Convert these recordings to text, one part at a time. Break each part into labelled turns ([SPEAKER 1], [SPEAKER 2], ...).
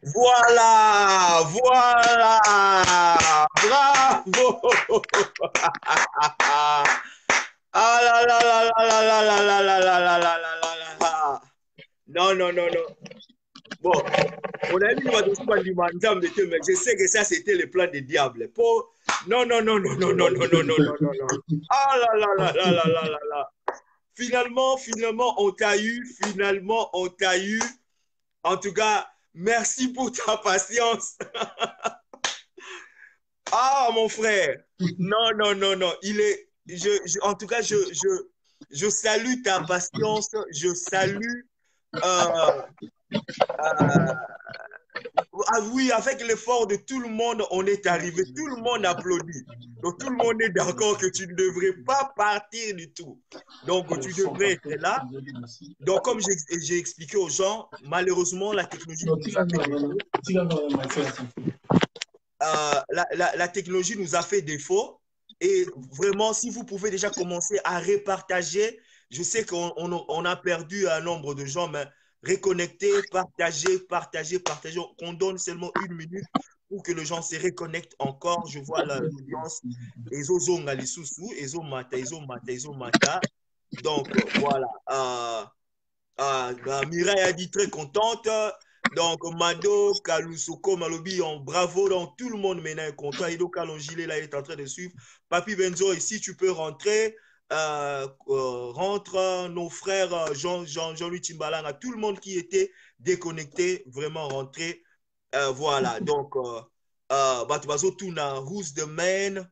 [SPEAKER 1] Voilà, voilà, bravo. Ah là là là là là là là là là là là là là là. Non, non, non, non. Bon, mon ami nous va aussi demander, mais je sais que ça, c'était le plan des diables. Non, non, non, non, non, non, non, non, non, non, non, non. Ah là là là là là là là là. Finalement, on t'a eu. Finalement, on t'a eu. En tout cas, merci pour ta patience. Ah, mon frère. Non, non, non, non. En tout cas, je salue ta patience. Je salue. euh, euh, ah oui, avec l'effort de tout le monde, on est arrivé. Tout le monde applaudit. Donc, tout le monde est d'accord que tu ne devrais pas partir du tout. Donc, tu devrais être là. Donc, comme j'ai expliqué aux gens, malheureusement, la technologie nous a fait défaut. La technologie nous a fait défaut. Et vraiment, si vous pouvez déjà commencer à repartager, je sais qu'on a perdu un nombre de gens, mais reconnecter, partager, partager, partager. On donne seulement 1 minute pour que les gens se reconnectent encore. Je vois l'audience. Ezozonga lisusu, ezomata, ezomata, ezomata. Donc, voilà. Mireille a dit très contente. Donc, Mado, Kalusoko, Malobi, bravo. Donc, tout le monde maintenant est content. Edo Kalongile, là, il est en train de suivre. Papi Benzo, ici, tu peux rentrer. Rentre nos frères Jean-Louis Timbalanga, tout le monde qui était déconnecté, vraiment rentré. Voilà. Donc, Batubazo Tuna, who's the man?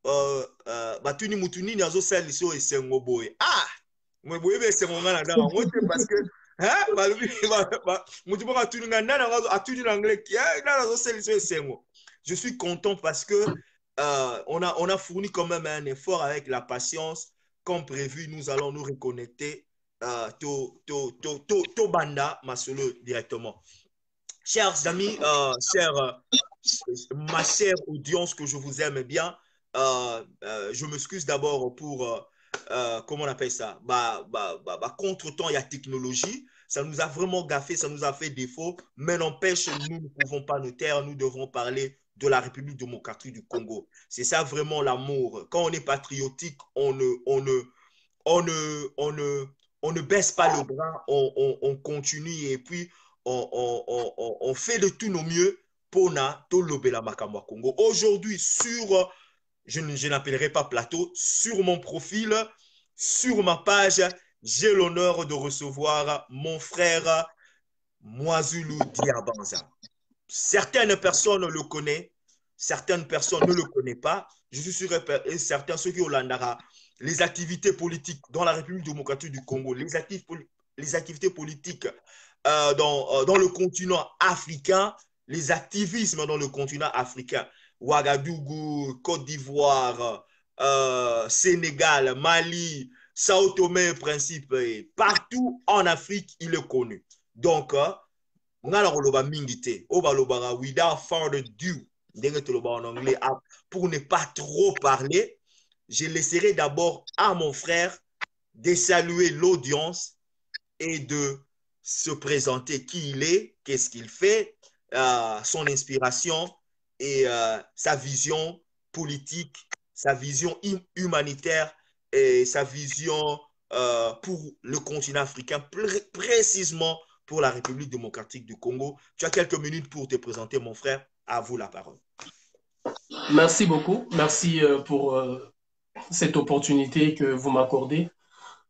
[SPEAKER 1] Batuni Mutuni, Nazo Saliso et Sengoboy. Ah! Moi, c'est mon gars là. Moi, c'est parce que. Hein? Je suis content parce que on a fourni quand même un effort avec la patience. Comme prévu, nous allons nous reconnecter to Banda Masolo directement. Chers amis, ma chère audience que je vous aime bien, je m'excuse d'abord pour, comment on appelle ça, contre-temps, il y a technologie, ça nous a vraiment gaffé, ça nous a fait défaut, mais n'empêche, nous ne pouvons pas nous taire, nous devrons parler de la République démocratique du Congo. C'est ça vraiment l'amour. Quand on est patriotique, on ne baisse pas le bras, on continue et puis on fait de tout nos mieux pour na tolobela makambo Congo. Aujourd'hui, je n'appellerai pas plateau, sur mon profil, sur ma page, j'ai l'honneur de recevoir mon frère Mwazulu Diabanza. Certaines personnes le connaissent, certaines personnes ne le connaissent pas. Je suis sûr et certain, ceux qui ont l'andara, les activités politiques dans la République démocratique du Congo, les activités politiques dans le continent africain, les activismes dans le continent africain, Ouagadougou, Côte d'Ivoire, Sénégal, Mali, Sao Tomé et Principe, partout en Afrique, il est connu. Donc, without further ado, en anglais, pour ne pas trop parler, je laisserai d'abord à mon frère de saluer l'audience et de se présenter qui il est, qu'est-ce qu'il fait, son inspiration et sa vision politique, sa vision humanitaire et sa vision pour le continent africain, précisément pour la République démocratique du Congo. Tu as quelques minutes pour te présenter, mon frère. À vous la parole.
[SPEAKER 2] Merci beaucoup. Merci pour cette opportunité que vous m'accordez.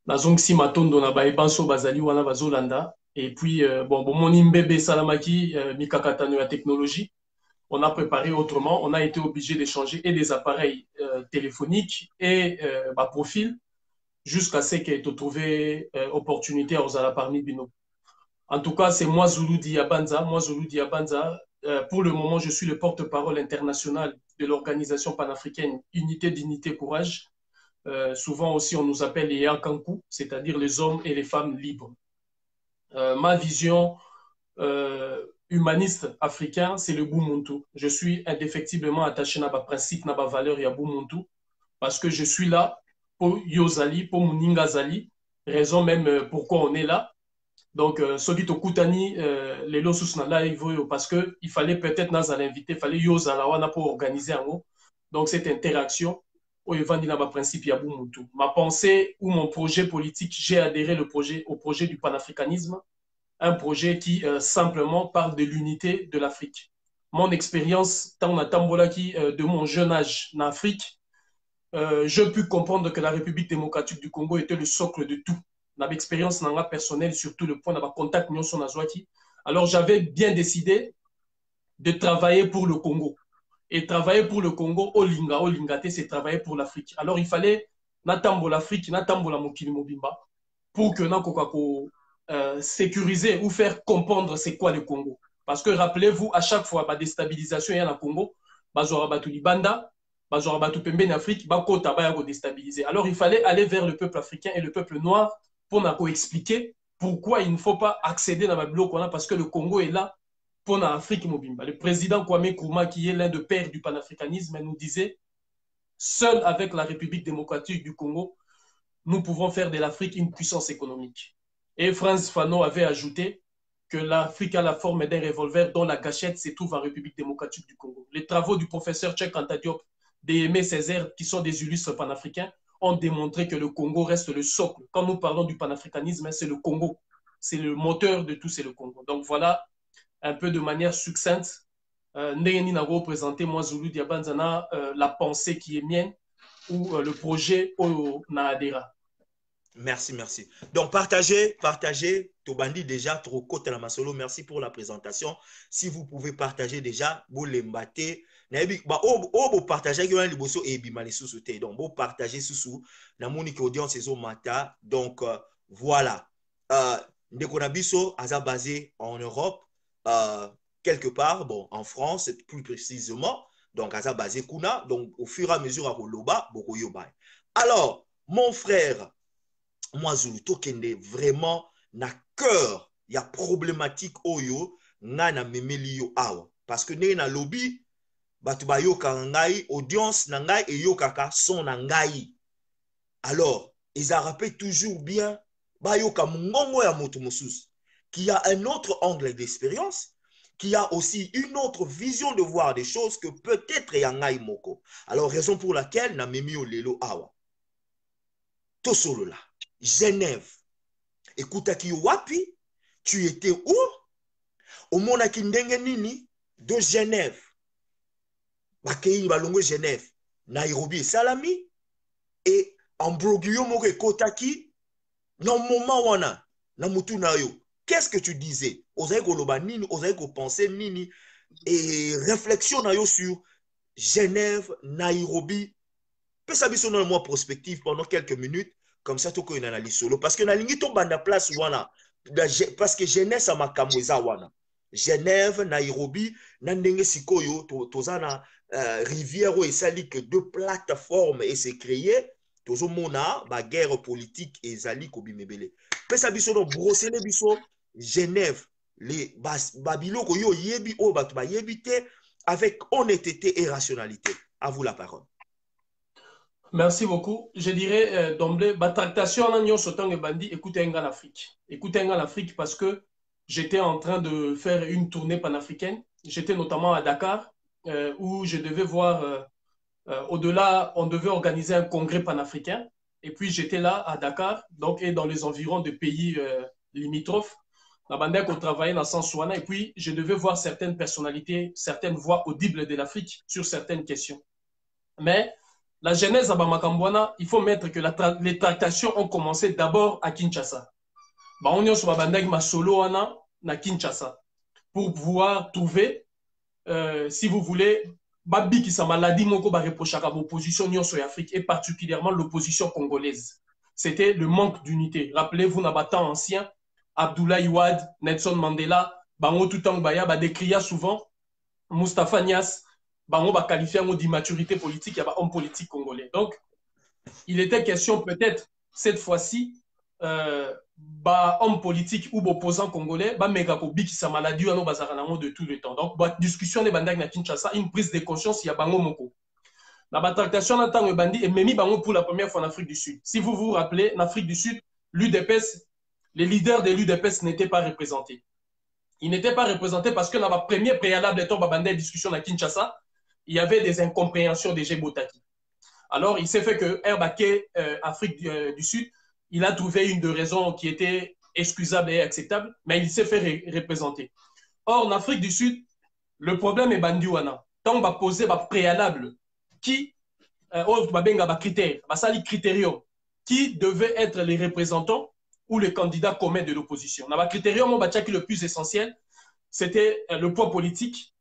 [SPEAKER 2] Nazongsi matondo na baebanso bazali wana bazolanda. Et puis, bon, mon imbébé salamaki, mikakatano ya technologie, on a préparé autrement. On a été obligé d'échanger et des appareils téléphoniques et profil jusqu'à ce qu'il ait trouvé opportunité à osala parmi bino. En tout cas, c'est moi Zulu Diabanza. Moi Zulu Diabanza. Pour le moment, je suis le porte-parole international de l'organisation panafricaine Unité, Dignité, Courage. Souvent aussi, on nous appelle les Yakankou, c'est-à-dire les hommes et les femmes libres. Ma vision humaniste africain, c'est le Bumuntu. Je suis indéfectiblement attaché à ma principe, à ma valeur et à Bumuntu, parce que je suis là pour Yozali, pour Muningazali, raison même pourquoi on est là. Donc, Soki Tokutani, les losus na live, parce qu'il fallait peut-être nous l'inviter, il fallait Yozalawana pour organiser un mot. Donc, cette interaction, ma pensée ou mon projet politique, j'ai adhéré au projet du panafricanisme, un projet qui simplement parle de l'unité de l'Afrique. Mon expérience, de mon jeune âge en Afrique, je pu comprendre que la République démocratique du Congo était le socle de tout. Dans l'expérience personnelle, surtout le point de contact alors j'avais bien décidé de travailler pour le Congo. Et travailler pour le Congo, Olingate, c'est travailler pour l'Afrique. Alors il fallait natambo l'Afrique, natambo la mokili mobimba, pour que nous sécuriser ou faire comprendre c'est quoi le Congo. Parce que rappelez-vous, à chaque fois, la déstabilisation est en Congo, banda, en Afrique, déstabiliser. Alors il fallait aller vers le peuple africain et le peuple noir pour nous expliquer pourquoi il ne faut pas accéder dans la bloc parce que le Congo est là pour l'Afrique mobimba. Le président Kwame Nkrumah, qui est l'un des pères du panafricanisme, nous disait seul avec la République démocratique du Congo, nous pouvons faire de l'Afrique une puissance économique. Et Frantz Fanon avait ajouté que l'Afrique a la forme d'un revolver dont la gâchette se trouve en République démocratique du Congo. Les travaux du professeur Cheikh Anta Diop, d'Aimé Césaire, qui sont des illustres panafricains, ont démontré que le Congo reste le socle. Quand nous parlons du panafricanisme, c'est le Congo. C'est le moteur de tout, c'est le Congo. Donc voilà, un peu de manière succincte, Ndenge Nago représenté, moi, Zulu Diabanzana, la pensée qui est mienne ou le projet au Naadera.
[SPEAKER 1] Merci, merci. Donc, partagez. Tobandi déjà, trop côte la masolo. Merci pour la présentation. Si vous pouvez partager déjà, vous l'embâtez. Vous partagez, donc, vous partagez sous la monique audience et mata. Donc, voilà. Ndekonabiso, Aza basé en Europe, quelque part, bon, en France, plus précisément. Donc, Aza basé Kuna. Donc, au fur et à mesure, à Roloba, Bokoyoba. Alors, mon frère, moi Zulu tokende vraiment na cœur ya problématique oyo nga na memeli yo awa parce que ndenge na lobby batu bayoka ngai audience na ngai eyokaka son na ngai alors ils rappellent toujours bien bayoka mongongo ya moto mosusu qui a un autre angle d'expérience qui a aussi une autre vision de voir des choses que peut-être ya ngai moko alors raison pour laquelle na memi yo lelo awa to solo là Genève. Ekutaki wapi? Tu étais où? Au monaki ndenge nini de Genève. Bakei balongo Genève. Nairobi salami. Et Ambroglio moko ekotaki. Non moment wana. Na mutu na yo. Qu'est-ce que tu disais? Osaï koloba nini? Osaï ko penser nini? Et réflexion na yo sur Genève, Nairobi. Peut s'abisso dans moi prospective pendant quelques minutes. Comme ça, tu as une analyse solo. Parce que dans la banda place, wana, parce que Genève, ça m'a kamweza wana. Genève, Nairobi, Nandenge Sikoyo, tozana rivière où il s'allie que deux plateformes et c'est créé. Tozo mona, ba guerre politique et zali kobimebele. Pesa biso no brosser les biso Genève, les babilo ko yo yebi o batu ba yebite avec honnêteté et rationalité. À vous la parole.
[SPEAKER 2] Merci beaucoup. Je dirais d'emblée, tractation en agnon sautant et bandit, écoutez un gars l'Afrique. Écoutez un gars l'Afrique parce que j'étais en train de faire une tournée panafricaine. J'étais notamment à Dakar où je devais voir, au-delà, on devait organiser un congrès panafricain. Et puis j'étais là à Dakar, donc et dans les environs de pays limitrophes. La bande qu'on travaillait dans Sansouana. Et puis je devais voir certaines personnalités, certaines voix audibles de l'Afrique sur certaines questions. Mais la genèse à Bamakambouana, il faut mettre que les tractations ont commencé d'abord à Kinshasa. On est sur ma solo na Kinshasa pour pouvoir trouver, si vous voulez, Babi qui sa maladie moko ba reprochaka l'opposition en Afrique et particulièrement l'opposition congolaise. C'était le manque d'unité. Rappelez-vous, dans le temps ancien, Abdoulaye Wade, Nelson Mandela, Bango Toutang Baya, décria souvent Moustapha Niasse, Bango ba qualifié d'immaturité politique, il y a homme politique congolais. Donc, il était question peut-être cette fois-ci, homme politique ou opposant congolais, méga kobi qui sa maladie ou de tout le temps. Donc, discussion de bandak na Kinshasa, une prise de conscience, il y a bango moko. La tractation en tant que bandit et memi bango pour la première fois en Afrique du Sud. Si vous vous rappelez, en Afrique du Sud, l'UDPS les leaders de l'UDPS n'étaient pas représentés. Ils n'étaient pas représentés parce que dans la première préalable de discussion à Kinshasa, il y avait des incompréhensions de Botaki. Alors, il s'est fait que Herbaké, Afrique du Sud, il a trouvé une de raisons qui était excusable et acceptable, mais il s'est fait représenter. Or, en Afrique du Sud, le problème est Bandiwana. Tant qu'on va poser un préalable qui, critérium, qui devait être les représentants ou les candidats communs de l'opposition. Dans le critérium, le plus essentiel, c'était le poids politique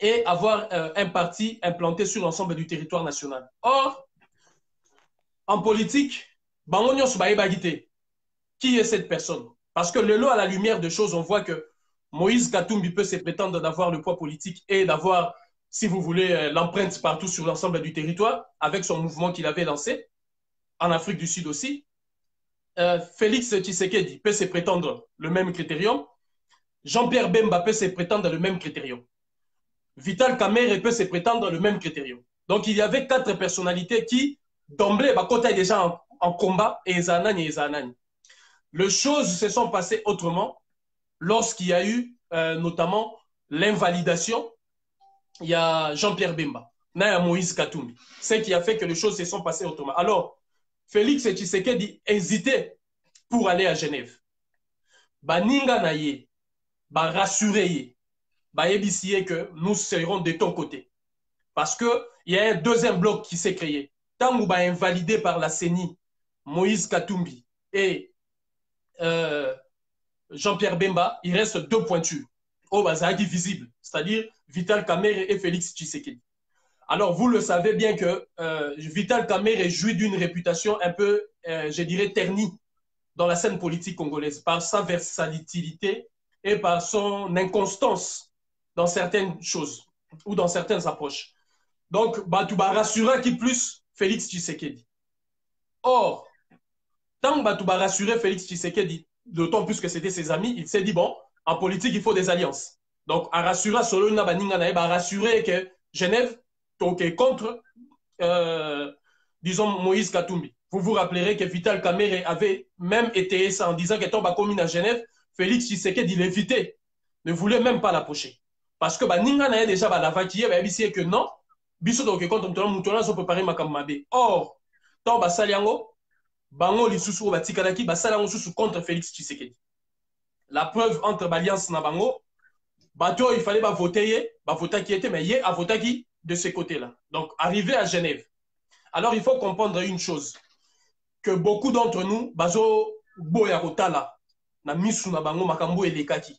[SPEAKER 2] et avoir un parti implanté sur l'ensemble du territoire national. Or, en politique, qui est cette personne? Parce que le lot à la lumière des choses, on voit que Moïse Katumbi peut se prétendre d'avoir le poids politique et d'avoir, si vous voulez, l'empreinte partout sur l'ensemble du territoire, avec son mouvement qu'il avait lancé, en Afrique du Sud aussi. Félix Tshisekedi peut se prétendre le même critérium. Jean-Pierre Bemba peut se prétendre le même critérium. Vital Kamerhe peut se prétendre le même critérium. Donc, il y avait 4 personnalités qui, d'emblée, étaient déjà en combat, et Zanani. Les choses se sont passées autrement lorsqu'il y a eu notamment l'invalidation. Il y a Jean-Pierre Bemba, il y a Moïse Katumbi. Ce qui a fait que les choses se sont passées autrement. Alors, Félix Tshisekedi hésitait pour aller à Genève. Baninga naye, ba rassuré, ba yebisiye que nous serons de ton côté. Parce qu'il y a un deuxième bloc qui s'est créé. Tant que ba invalidé par la CENI, Moïse Katumbi et Jean-Pierre Bemba, il reste 2 pointures. Au bazadi visible, c'est-à-dire Vital Kamerhe et Félix Tshisekedi. Alors, vous le savez bien que Vital Kamerhe jouit d'une réputation un peu, je dirais, ternie dans la scène politique congolaise par sa versatilité et par son inconstance dans certaines choses ou dans certaines approches. Donc, Batouba rassura qui plus Félix Tshisekedi. Or, tant que Batouba rassurait Félix Tshisekedi, d'autant plus que c'était ses amis, il s'est dit, bon, en politique, il faut des alliances. Donc, à rassurer solo na baninga na ba rassurer que Genève est contre, disons, Moïse Katumbi. Vous vous rappellerez que Vital Kamerhe avait même été ça en disant que Tomba commune à Genève, Félix Tshisekedi l'évitait, ne voulait même pas l'approcher. Parce que baninga na déjà la vaquille, ba yebisi que non, biso donc contre mutona so préparer makammabe. Or, Tomba saliango bango lisusu batikalaki basalango susu contre Félix Tshisekedi. La preuve entre l'alliance na bango, bato il fallait voter, voter qui était, mais il a voté qui de ce côté-là. Donc, arrivé à Genève. Alors, il faut comprendre une chose, que beaucoup d'entre nous, bazo boya kotala na misu na bango makambo elekaki.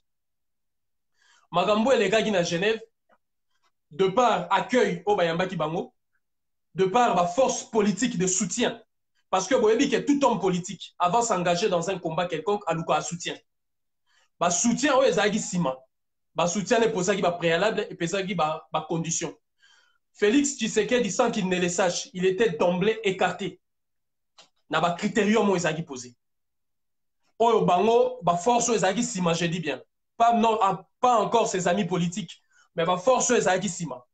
[SPEAKER 2] Makambo elekaki na Genève, de par accueil au bayambaki bango, de par la force politique de soutien. Parce que vous voyez que tout homme politique, avant de s'engager dans un combat quelconque, a un soutien. Ba soutien o ezagi sima. Ba soutien est posé qui ba préalable et posé qui ba condition. Félix Tshisekedi sans qu'il ne le sache, il était d'emblée écarté. Na ba critérium o ezagi posé. O bango ba force o ezagi sima, je dis bien. Pas non pas encore ses amis politiques, mais ba force o ezagi sima.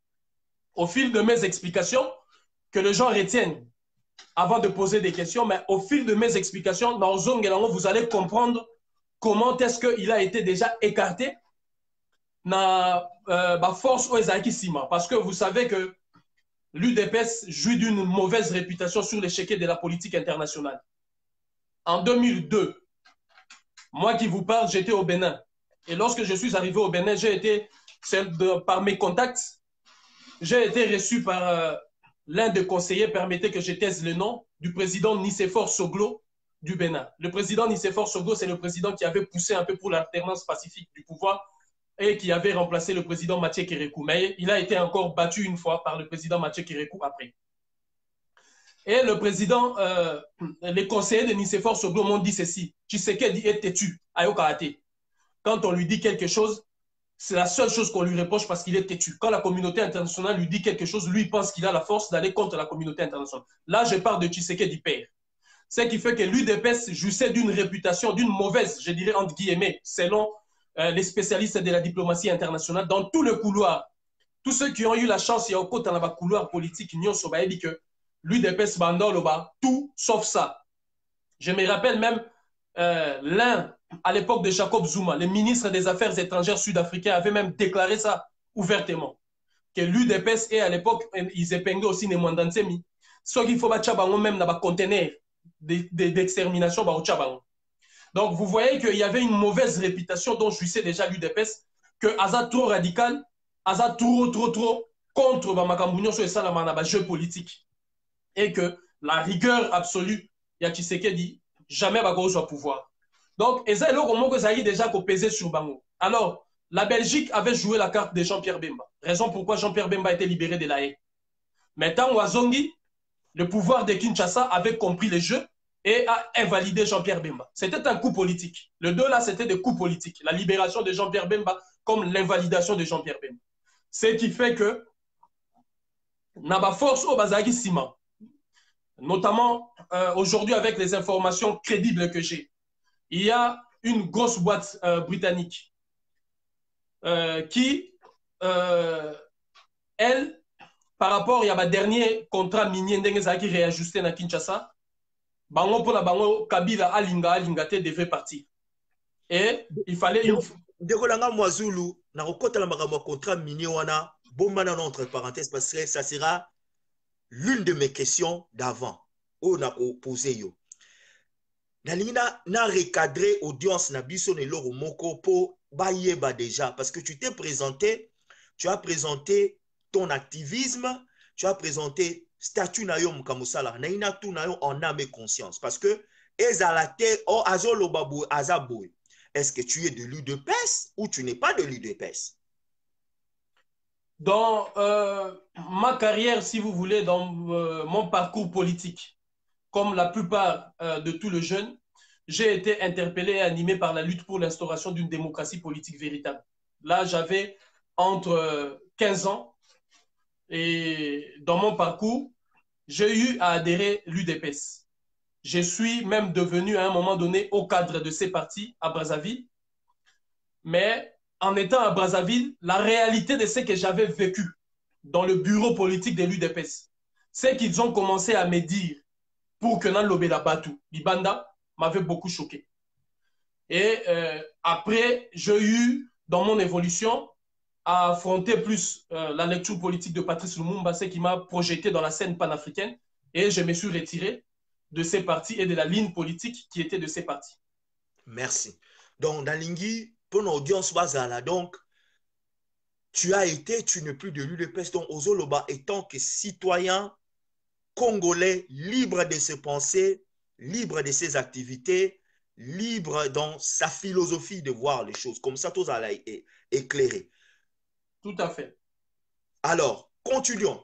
[SPEAKER 2] Au fil de mes explications que les gens retiennent avant de poser des questions, mais au fil de mes explications dans Zone Gelango, vous allez comprendre comment est-ce qu'il a été déjà écarté na force aux Sima. Parce que vous savez que l'UDPS jouit d'une mauvaise réputation sur l'échiquier de la politique internationale. En 2002, moi qui vous parle, j'étais au Bénin. Et lorsque je suis arrivé au Bénin, j'ai été, par mes contacts, j'ai été reçu par l'un des conseillers, permettez que je taise le nom, du président Nicéphore Soglo, du Bénin. Le président Nicéphore Soglo, c'est le président qui avait poussé un peu pour l'alternance pacifique du pouvoir et qui avait remplacé le président Mathieu Kérékou. Mais il a été encore battu une fois par le président Mathieu Kérékou après. Et le président, les conseillers de Nicéphore Soglo m'ont dit ceci. Tshisekedi est têtu, Ayokarate. Quand on lui dit quelque chose, c'est la seule chose qu'on lui reproche parce qu'il est têtu. Quand la communauté internationale lui dit quelque chose, lui pense qu'il a la force d'aller contre la communauté internationale. Là, je parle de Tshisekedi père. Ce qui fait que l'UDPS jouissait d'une réputation, d'une mauvaise, je dirais entre guillemets, selon les spécialistes de la diplomatie internationale, dans tout le couloir. Tous ceux qui ont eu la chance, il y a au côté dans le couloir politique, ils ont dit que l'UDPS bandoloba, tout sauf ça. Je me rappelle même l'un, à l'époque de Jacob Zuma, le ministre des Affaires étrangères sud-africain, avait même déclaré ça ouvertement. Que l'UDPS, et à l'époque, ils épinglaient aussi les Mwandansemi. Ce qu'il faut même dans le conteneur d'extermination. Donc, vous voyez qu'il y avait une mauvaise réputation dont jouissait déjà l'UDPS, que Aza trop radical, Aza trop contre Makambounio sur le jeu politique. Et que la rigueur absolue, il y a Tshisekedi, jamais va au pouvoir. Donc, et ça, il déjà pesé sur Bango. Alors, la Belgique avait joué la carte de Jean-Pierre Bemba. Raison pourquoi Jean-Pierre Bemba a été libéré de la haie. Maintenant, Wazongi, le pouvoir de Kinshasa avait compris le jeu et a invalidé Jean-Pierre Bemba. C'était un coup politique. Les deux là, c'était des coups politiques. La libération de Jean-Pierre Bemba comme l'invalidation de Jean-Pierre Bemba. Ce qui fait que Naba force au Bazagi Sima, notamment aujourd'hui avec les informations crédibles que j'ai, il y a une grosse boîte britannique qui, elle, par rapport à dernier contrat minier qui réajusté à Kinshasa, bango pour la bango Kabila alinga devait partir. Et il fallait une...
[SPEAKER 1] Dekolanga Mwazulu, na kokota la makambo contrat minier wana, bomba entre parenthèses parce que ça sera l'une de mes questions d'avant. On a posé yo. Na recadré audience na biso ne loro moko po bayeba déjà parce que tu t'es présenté, tu as présenté ton activisme, tu as présenté statut na yo mukamusala na ina tout na yo en âme et conscience parce que ezalate o azolo babu azaboy. Est-ce que tu es de l'UDPS ou tu n'es pas de l'UDPS?
[SPEAKER 2] Dans ma carrière, si vous voulez, dans mon parcours politique, comme la plupart de tous les jeunes, j'ai été interpellé et animé par la lutte pour l'instauration d'une démocratie politique véritable. Là, j'avais entre 15 ans et dans mon parcours, j'ai eu à adhérer l'UDPS. Je suis même devenu à un moment donné au cadre de ces partis à Brazzaville. Mais en étant à Brazzaville, la réalité de ce que j'avais vécu dans le bureau politique de l'UDPS, c'est qu'ils ont commencé à me dire pour que Nan Lobé la Batou, Libanda, m'avait beaucoup choqué. Et après, j'ai eu, dans mon évolution, à affronter plus la lecture politique de Patrice Lumumba, ce qui m'a projeté dans la scène panafricaine, et je me suis retiré de ces partis et de la ligne politique qui était de ces partis.
[SPEAKER 1] Merci. Donc, dans Lingui, pour l'audience Bazala, donc, tu as été, tu n'es plus de l'UDPS, donc Ozoloba étant que citoyen congolais, libre de ses pensées, libre de ses activités, libre dans sa philosophie de voir les choses. Comme ça, tout ça a éclairé.
[SPEAKER 2] Tout à fait.
[SPEAKER 1] Alors, continuons.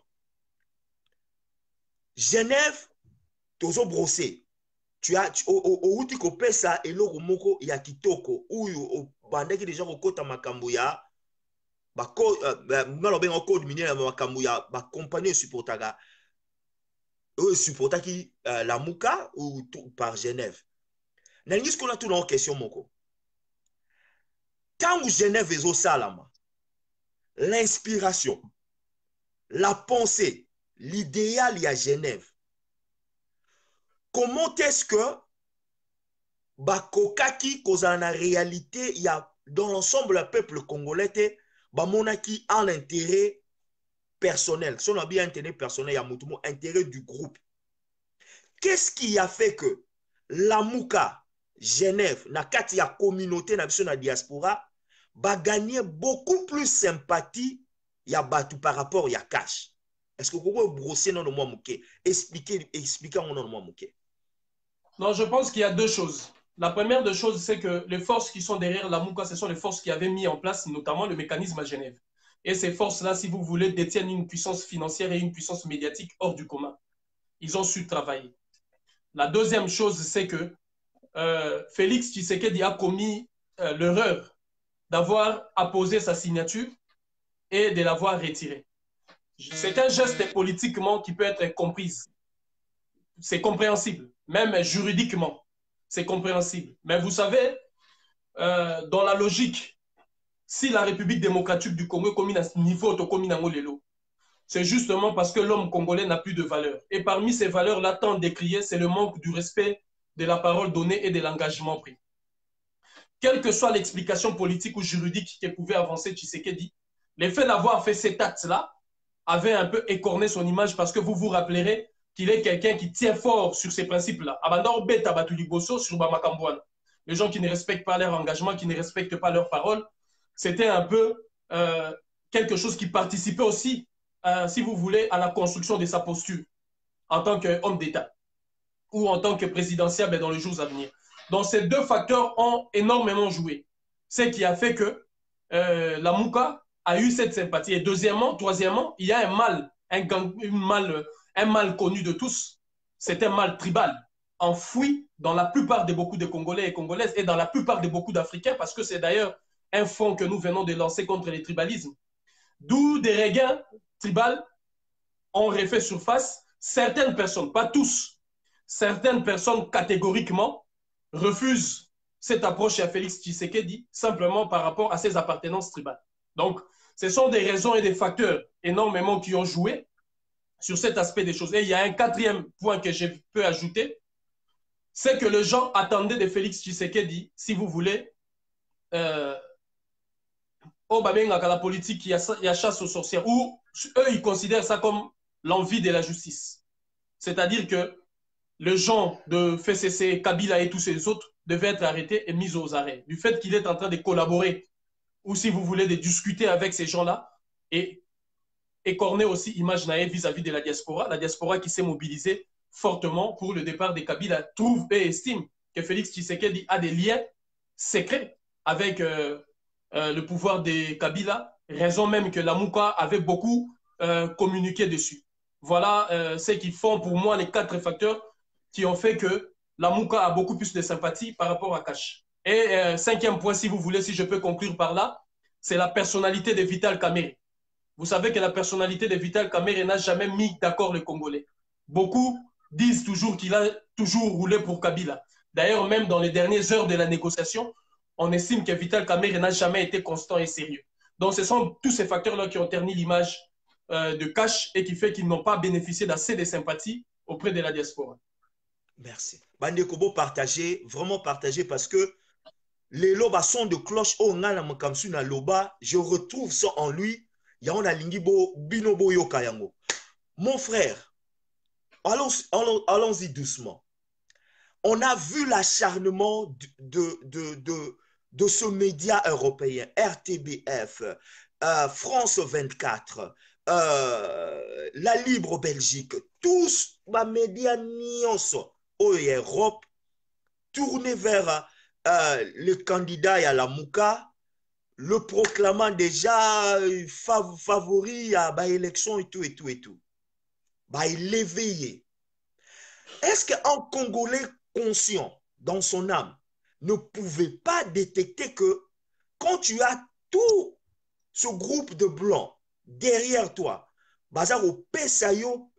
[SPEAKER 1] Genève, tozo brossé. Tu as au uti ko pesa eloko moko ya kitoko uyu bandaki déjà ko kota makambo ya ba ko ngalo benga code minier makambo ya ba compagnie supportaga eux supportaki la Muka ou par Genève. N'engis qu'on a tout dans question moko. Tangu Genève ezo salama. L'inspiration, la pensée, l'idéal y a Genève. Comment est-ce que Bakokaki, kozana na réalité, il y a dans l'ensemble du peuple congolais, Bamonaki a l'intérêt personnel. Si on a bien intérêt personnel, il y a un intérêt du groupe. Qu'est-ce qui a fait que la Muka, Genève, na kati ya communauté na diaspora, va gagner beaucoup plus sympathie ya batu par rapport ya cash? Est-ce que vous pouvez brosser non moi mouké? Expliquer non moi mouké.
[SPEAKER 2] Non, je pense qu'il y a deux choses. La première des choses, c'est que les forces qui sont derrière la Mouka, ce sont les forces qui avaient mis en place notamment le mécanisme à Genève. Et ces forces-là, si vous voulez, détiennent une puissance financière et une puissance médiatique hors du commun. Ils ont su travailler. La deuxième chose, c'est que Félix Tshisekedi a commis l'erreur d'avoir apposé sa signature et de l'avoir retirée. C'est un geste politiquement qui peut être compris. C'est compréhensible, même juridiquement, c'est compréhensible. Mais vous savez, dans la logique, si la République démocratique du Congo est commune à ce niveau, c'est justement parce que l'homme congolais n'a plus de valeur. Et parmi ces valeurs-là, tant décriées, c'est le manque du respect de la parole donnée et de l'engagement pris. Quelle que soit l'explication politique ou juridique que pouvait avancer Tshisekedi, le fait d'avoir fait cet acte-là avait un peu écorné son image parce que vous vous rappellerez qu'il est quelqu'un qui tient fort sur ces principes-là. Abandor Beta Batuliboso sur Bamakambouane. Les gens qui ne respectent pas leur engagement, qui ne respectent pas leurs paroles, c'était un peu quelque chose qui participait aussi, si vous voulez, à la construction de sa posture en tant qu'homme d'État ou en tant que présidentiel dans les jours à venir. Donc, ces deux facteurs ont énormément joué. Ce qui a fait que la Mouka a eu cette sympathie. Et deuxièmement, troisièmement, il y a un mal connu de tous. C'est un mal tribal, enfoui dans la plupart de beaucoup de Congolais et Congolaises et dans la plupart de beaucoup d'Africains, parce que c'est d'ailleurs un front que nous venons de lancer contre les tribalismes. D'où des regains tribaux ont refait surface. Certaines personnes, pas tous, certaines personnes catégoriquement refusent cette approche à Félix Tshisekedi simplement par rapport à ses appartenances tribales. Donc, ce sont des raisons et des facteurs énormément qui ont joué sur cet aspect des choses. Et il y a un quatrième point que je peux ajouter, c'est que les gens attendaient de Félix Tshisekedi, si vous voulez, au Babengaka, la politique, il y a chasse aux sorcières, ou eux, ils considèrent ça comme l'envie de la justice. C'est-à-dire que les gens de FCC, Kabila et tous ces autres devaient être arrêtés et mis aux arrêts. Du fait qu'il est en train de collaborer, ou si vous voulez, de discuter avec ces gens-là, et écorner aussi image naïve vis-à-vis de la diaspora qui s'est mobilisée fortement pour le départ des Kabila, trouve et estime que Félix Tshisekedi a des liens secrets avec le pouvoir des Kabila, raison même que la Mouka avait beaucoup communiqué dessus. Voilà ce qui font pour moi les 4 facteurs qui ont fait que la Mouka a beaucoup plus de sympathie par rapport à Kash. Et 5e point, si vous voulez, si je peux conclure par là, c'est la personnalité de Vital Kamerhe. Vous savez que la personnalité de Vital Kamerhe n'a jamais mis d'accord les Congolais. Beaucoup disent toujours qu'il a toujours roulé pour Kabila. D'ailleurs, même dans les dernières heures de la négociation, on estime que Vital Kamerhe n'a jamais été constant et sérieux. Donc, ce sont tous ces facteurs-là qui ont terni l'image de Kash et qui fait qu'ils n'ont pas bénéficié d'assez de sympathie auprès de la diaspora.
[SPEAKER 1] Merci. Bandekobo partagé, vraiment partagé parce que les lobas sont de cloche au ngala makamsu na loba, je retrouve ça en lui. Yaona lingibo binobo yokayango. Mon frère, allons-y doucement. On a vu l'acharnement de ce média européen, RTBF, France 24, La Libre Belgique, tous les médias nyonso au Europe tournés vers le candidat à la Mouka, le proclamant déjà favori à l'élection et tout, et tout, et tout. Il est éveillé. Est-ce qu'un Congolais conscient dans son âme ne pouvait pas détecter que quand tu as tout ce groupe de blancs derrière toi, bazar au pesayo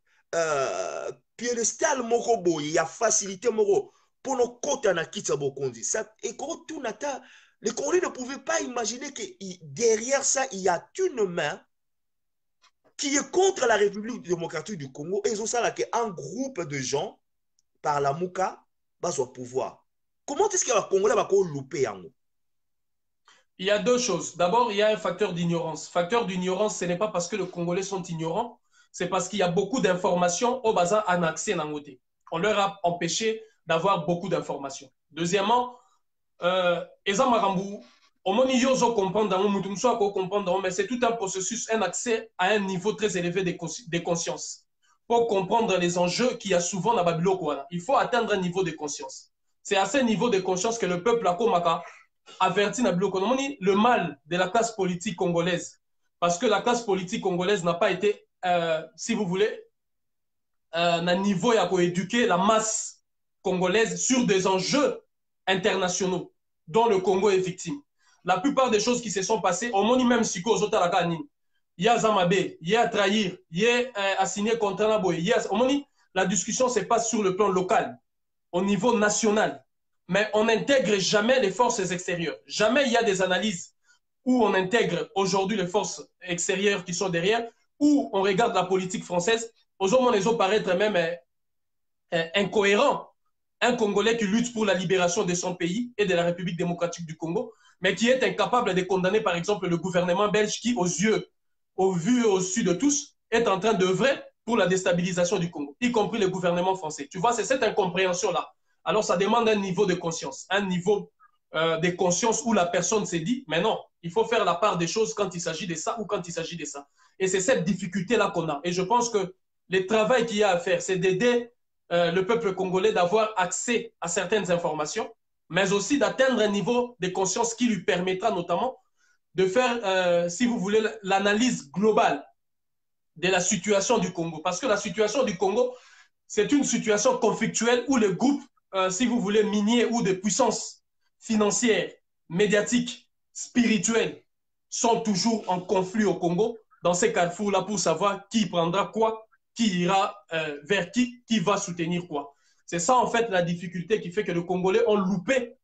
[SPEAKER 1] piedestal moko boye, il y a facilité moko pour nos côtes na kitsa bokondi. Et quand tout nata, les Congolais ne pouvaient pas imaginer que derrière ça, il y a une main qui est contre la République démocratique du Congo. Et ils ont ça qu'un groupe de gens, par la Mouka, va au pouvoir. Comment est-ce que les Congolais vont louper en nous?
[SPEAKER 2] Il y a 2 choses. D'abord, il y a un facteur d'ignorance. Facteur d'ignorance, ce n'est pas parce que les Congolais sont ignorants, c'est parce qu'il y a beaucoup d'informations au bazar en accès dans côté. On leur a empêché d'avoir beaucoup d'informations. Deuxièmement, Eza Marambou, au moins ils osent comprendre, mais c'est tout un processus, un accès à un niveau très élevé de conscience. Pour comprendre les enjeux qu'il y a souvent dans Babylone, il faut atteindre un niveau de conscience. C'est à ce niveau de conscience que le peuple a averti le mal de la classe politique congolaise. Parce que la classe politique congolaise n'a pas été, si vous voulez, un niveau à éduquer la masse congolaise sur des enjeux internationaux dont le Congo est victime. La plupart des choses qui se sont passées, au moins même si il y a Zamabe, il y a trahir, il y a signer contre Naboy, la discussion se passe sur le plan local, au niveau national. Mais on n'intègre jamais les forces extérieures. Jamais il y a des analyses où on intègre aujourd'hui les forces extérieures qui sont derrière, où on regarde la politique française. Aux hommes, les autres paraître même incohérents un Congolais qui lutte pour la libération de son pays et de la République démocratique du Congo, mais qui est incapable de condamner, par exemple, le gouvernement belge qui, au vu et au su de tous, est en train d'œuvrer pour la déstabilisation du Congo, y compris le gouvernement français. Tu vois, c'est cette incompréhension-là. Alors, ça demande un niveau de conscience, un niveau de conscience où la personne s'est dit, mais non, il faut faire la part des choses quand il s'agit de ça ou quand il s'agit de ça. Et c'est cette difficulté-là qu'on a. Et je pense que le travail qu'il y a à faire, c'est d'aider le peuple congolais d'avoir accès à certaines informations, mais aussi d'atteindre un niveau de conscience qui lui permettra notamment de faire, si vous voulez, l'analyse globale de la situation du Congo. Parce que la situation du Congo, c'est une situation conflictuelle où les groupes, si vous voulez, miniers ou de puissances financières, médiatiques, spirituelles, sont toujours en conflit au Congo, dans ces carrefours-là, pour savoir qui prendra quoi, qui ira vers qui va soutenir quoi. C'est ça, en fait, la difficulté qui fait que les Congolais ont loupé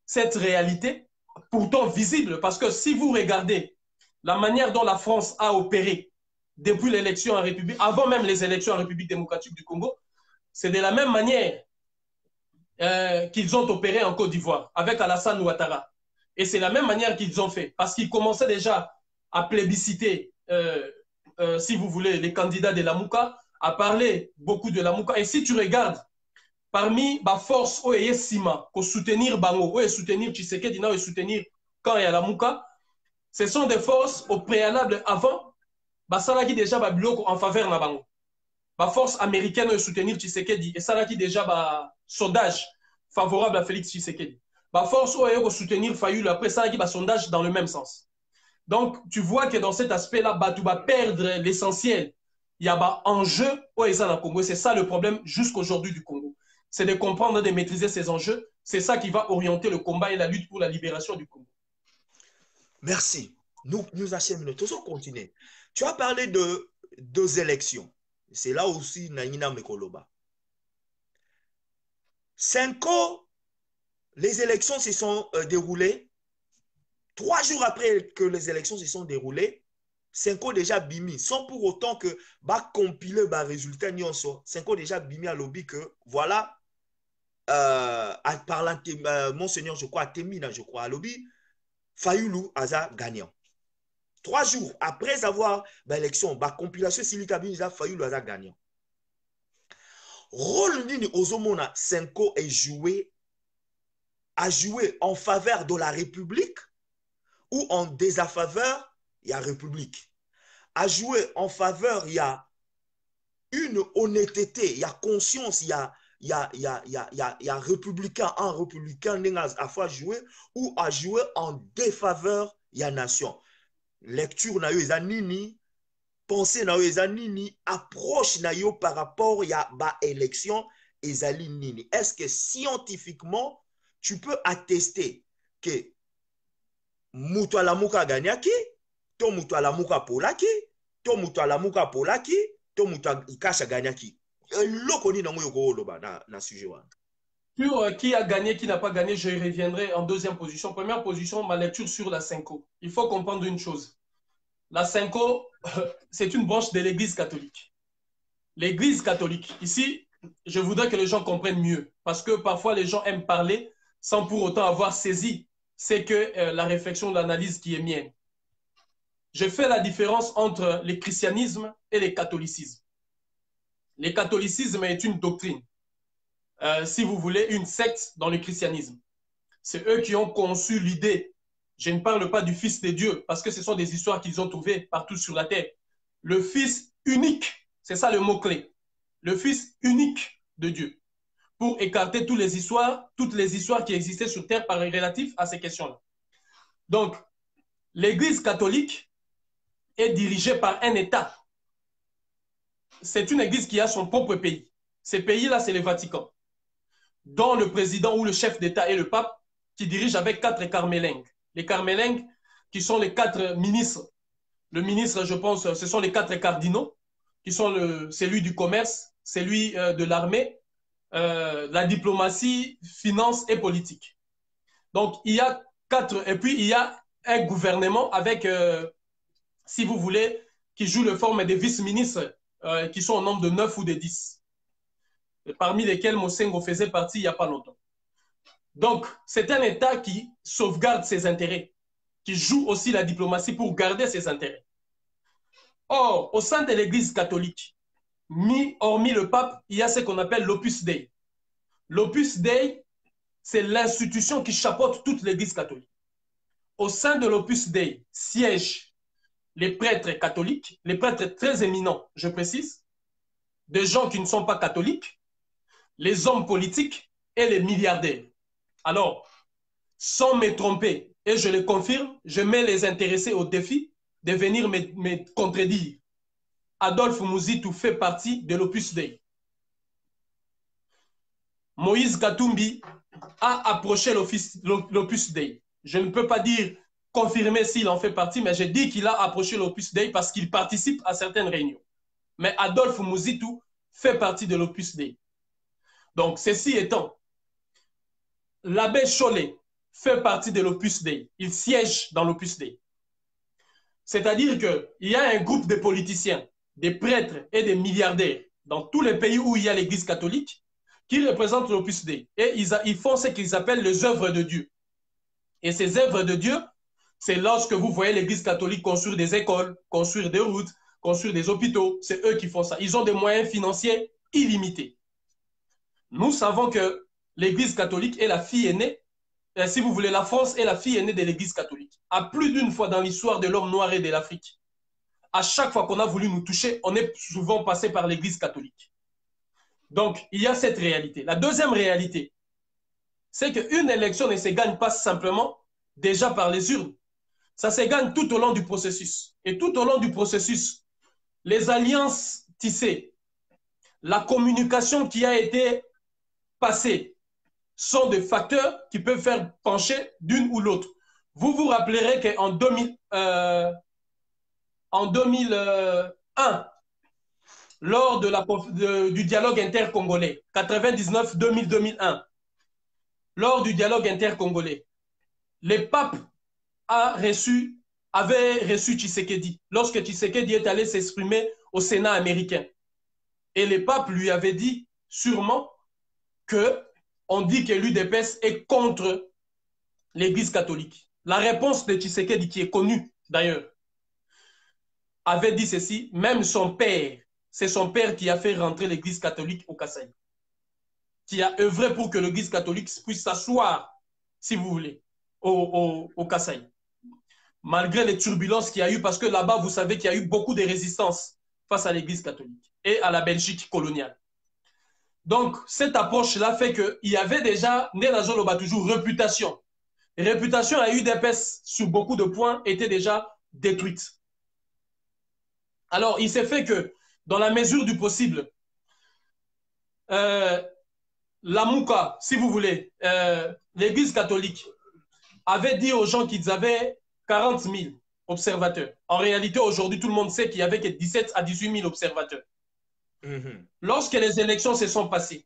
[SPEAKER 2] cette réalité, pourtant visible, parce que si vous regardez la manière dont la France a opéré depuis l'élection en République, avant même les élections en République démocratique du Congo, c'est de la même manière qu'ils ont opéré en Côte d'Ivoire avec Alassane Ouattara. Et c'est la même manière qu'ils ont fait, parce qu'ils commençaient déjà à plébisciter, si vous voulez, les candidats de la Mouka, à parler beaucoup de la Mouka. Et si tu regardes, parmi la force OES Sima, pour soutenir Bango, ou soutenir Tshisekedi, ou soutenir quand il y a la Mouka, ce sont des forces au préalable avant, Salaki déjà en faveur de Bango. La force américaine de soutenir Tshisekedi et Salaki déjà sondage favorable à Félix Tshisekedi. La force de soutenir Fayoulou après Salaki sondage dans le même sens. Donc tu vois que dans cet aspect-là, tu vas perdre l'essentiel. Il y a un enjeu au Congo. C'est ça le problème jusqu'aujourd'hui du Congo. C'est de comprendre, de maîtriser ces enjeux. C'est ça qui va orienter le combat et la lutte pour la libération du Congo.
[SPEAKER 1] Merci. Nous acheminons. Toujours continuer. Tu as parlé de deux élections. C'est là aussi Naïna Mekoloba. 5 ans, les élections se sont déroulées. 3 jours après que les élections se sont déroulées, 5 ans déjà bimi, sans pour autant que compiler les résultats. 5 ans déjà bimi à lobby que voilà, par Monseigneur, je crois, à Temina, je crois, à lobby, Fayoulou Aza gagnant. 3 jours après avoir l'élection, compilation Silika Binza Fayoulou Aza gagnant. Rôle nini Ozomona 5 ans est joué, a joué en faveur de la République ou en défaveur, il y a République. A joué en faveur, il y a une honnêteté, il y a conscience, il y a républicain, un républicain à fois joué, ou à jouer en défaveur, il y a nation. Lecture na yo nini, pensée na yo nini, approche na yo par rapport il y a élection ezali nini. Est-ce que scientifiquement tu peux attester que mutu alamuka gagnaki, to mutu alamuka polaki, to mutu alamuka polaki, to mutu ikasha gagnaki. Loko ni nango yoko oloba na sujet wana.
[SPEAKER 2] Sur qui a gagné, qui n'a pas gagné, je reviendrai en deuxième position. Première position, ma lecture sur la Cinco. Il faut comprendre une chose. La Cinco, c'est une branche de l'Église catholique. L'Église catholique, ici, je voudrais que les gens comprennent mieux, parce que parfois les gens aiment parler sans pour autant avoir saisi c'est que la réflexion, l'analyse qui est mienne. Je fais la différence entre le christianisme et le catholicisme. Le catholicisme est une doctrine, si vous voulez, une secte dans le christianisme. C'est eux qui ont conçu l'idée. Je ne parle pas du Fils de Dieu, parce que ce sont des histoires qu'ils ont trouvées partout sur la terre. Le Fils unique, c'est ça le mot-clé. Le Fils unique de Dieu. Pour écarter toutes les histoires qui existaient sur terre par relatif à ces questions-là. Donc, l'Église catholique est dirigée par un État. C'est une Église qui a son propre pays. Ce pays-là, c'est le Vatican, dont le président ou le chef d'État est le pape, qui dirige avec 4 carmélingues. Les carmélingues, qui sont les 4 ministres. Le ministre, je pense, ce sont les 4 cardinaux, qui sont celui du commerce, celui de l'armée, la diplomatie, finance et politique. Donc, il y a 4, et puis il y a un gouvernement avec, si vous voulez, qui joue le forme des vice-ministres, qui sont au nombre de 9 ou de 10. parmi lesquels Mosengo faisait partie il n'y a pas longtemps. Donc, c'est un État qui sauvegarde ses intérêts, qui joue aussi la diplomatie pour garder ses intérêts. Or, au sein de l'Église catholique, hormis le pape, il y a ce qu'on appelle l'Opus Dei. L'Opus Dei, c'est l'institution qui chapeaute toute l'Église catholique. Au sein de l'Opus Dei siègent les prêtres catholiques, les prêtres très éminents, je précise, des gens qui ne sont pas catholiques, les hommes politiques et les milliardaires. Alors, sans me tromper, et je le confirme, je mets les intéressés au défi de venir me contredire. Adolphe Mouzitou fait partie de l'Opus Dei. Moïse Katumbi a approché l'Opus Dei. Je ne peux pas dire confirmer s'il en fait partie, mais je dis qu'il a approché l'Opus Dei parce qu'il participe à certaines réunions. Mais Adolphe Mouzitou fait partie de l'Opus Dei. Donc, ceci étant, l'abbé Chollet fait partie de l'Opus Dei. Il siège dans l'Opus Dei. C'est-à-dire qu'il y a un groupe de politiciens, des prêtres et des milliardaires dans tous les pays où il y a l'Église catholique qui représentent l'Opus Dei. Et ils font ce qu'ils appellent les œuvres de Dieu. Et ces œuvres de Dieu, c'est lorsque vous voyez l'Église catholique construire des écoles, construire des routes, construire des hôpitaux, c'est eux qui font ça. Ils ont des moyens financiers illimités. Nous savons que l'Église catholique est la fille aînée, si vous voulez, la France est la fille aînée de l'Église catholique. À plus d'une fois dans l'histoire de l'homme noir et de l'Afrique, à chaque fois qu'on a voulu nous toucher, on est souvent passé par l'Église catholique. Donc, il y a cette réalité. La deuxième réalité, c'est qu'une élection ne se gagne pas simplement déjà par les urnes. Ça se gagne tout au long du processus. Et tout au long du processus, les alliances tissées, la communication qui a été passée, sont des facteurs qui peuvent faire pencher d'une ou l'autre. Vous vous rappellerez qu'en 2001, lors du dialogue intercongolais, 99, 2000, 2001, lors du dialogue intercongolais, le pape avait reçu Tshisekedi, lorsque Tshisekedi est allé s'exprimer au Sénat américain. Et le pape lui avait dit sûrement qu'on dit que l'UDPS est contre l'Église catholique. La réponse de Tshisekedi, qui est connue d'ailleurs, avait dit ceci, même son père, c'est son père qui a fait rentrer l'Église catholique au Kasaï, qui a œuvré pour que l'Église catholique puisse s'asseoir, si vous voulez, au Kasaï. Malgré les turbulences qu'il y a eu, parce que là-bas, vous savez qu'il y a eu beaucoup de résistance face à l'Église catholique et à la Belgique coloniale. Donc, cette approche-là fait qu'il y avait déjà, Néla toujours, réputation. Réputation à UDPS sur beaucoup de points était déjà détruite. Alors, il s'est fait que, dans la mesure du possible, la Mouka, si vous voulez, l'Église catholique avait dit aux gens qu'ils avaient 40 000 observateurs. En réalité, aujourd'hui, tout le monde sait qu'il y avait que 17 à 18 000 observateurs. Lorsque les élections se sont passées,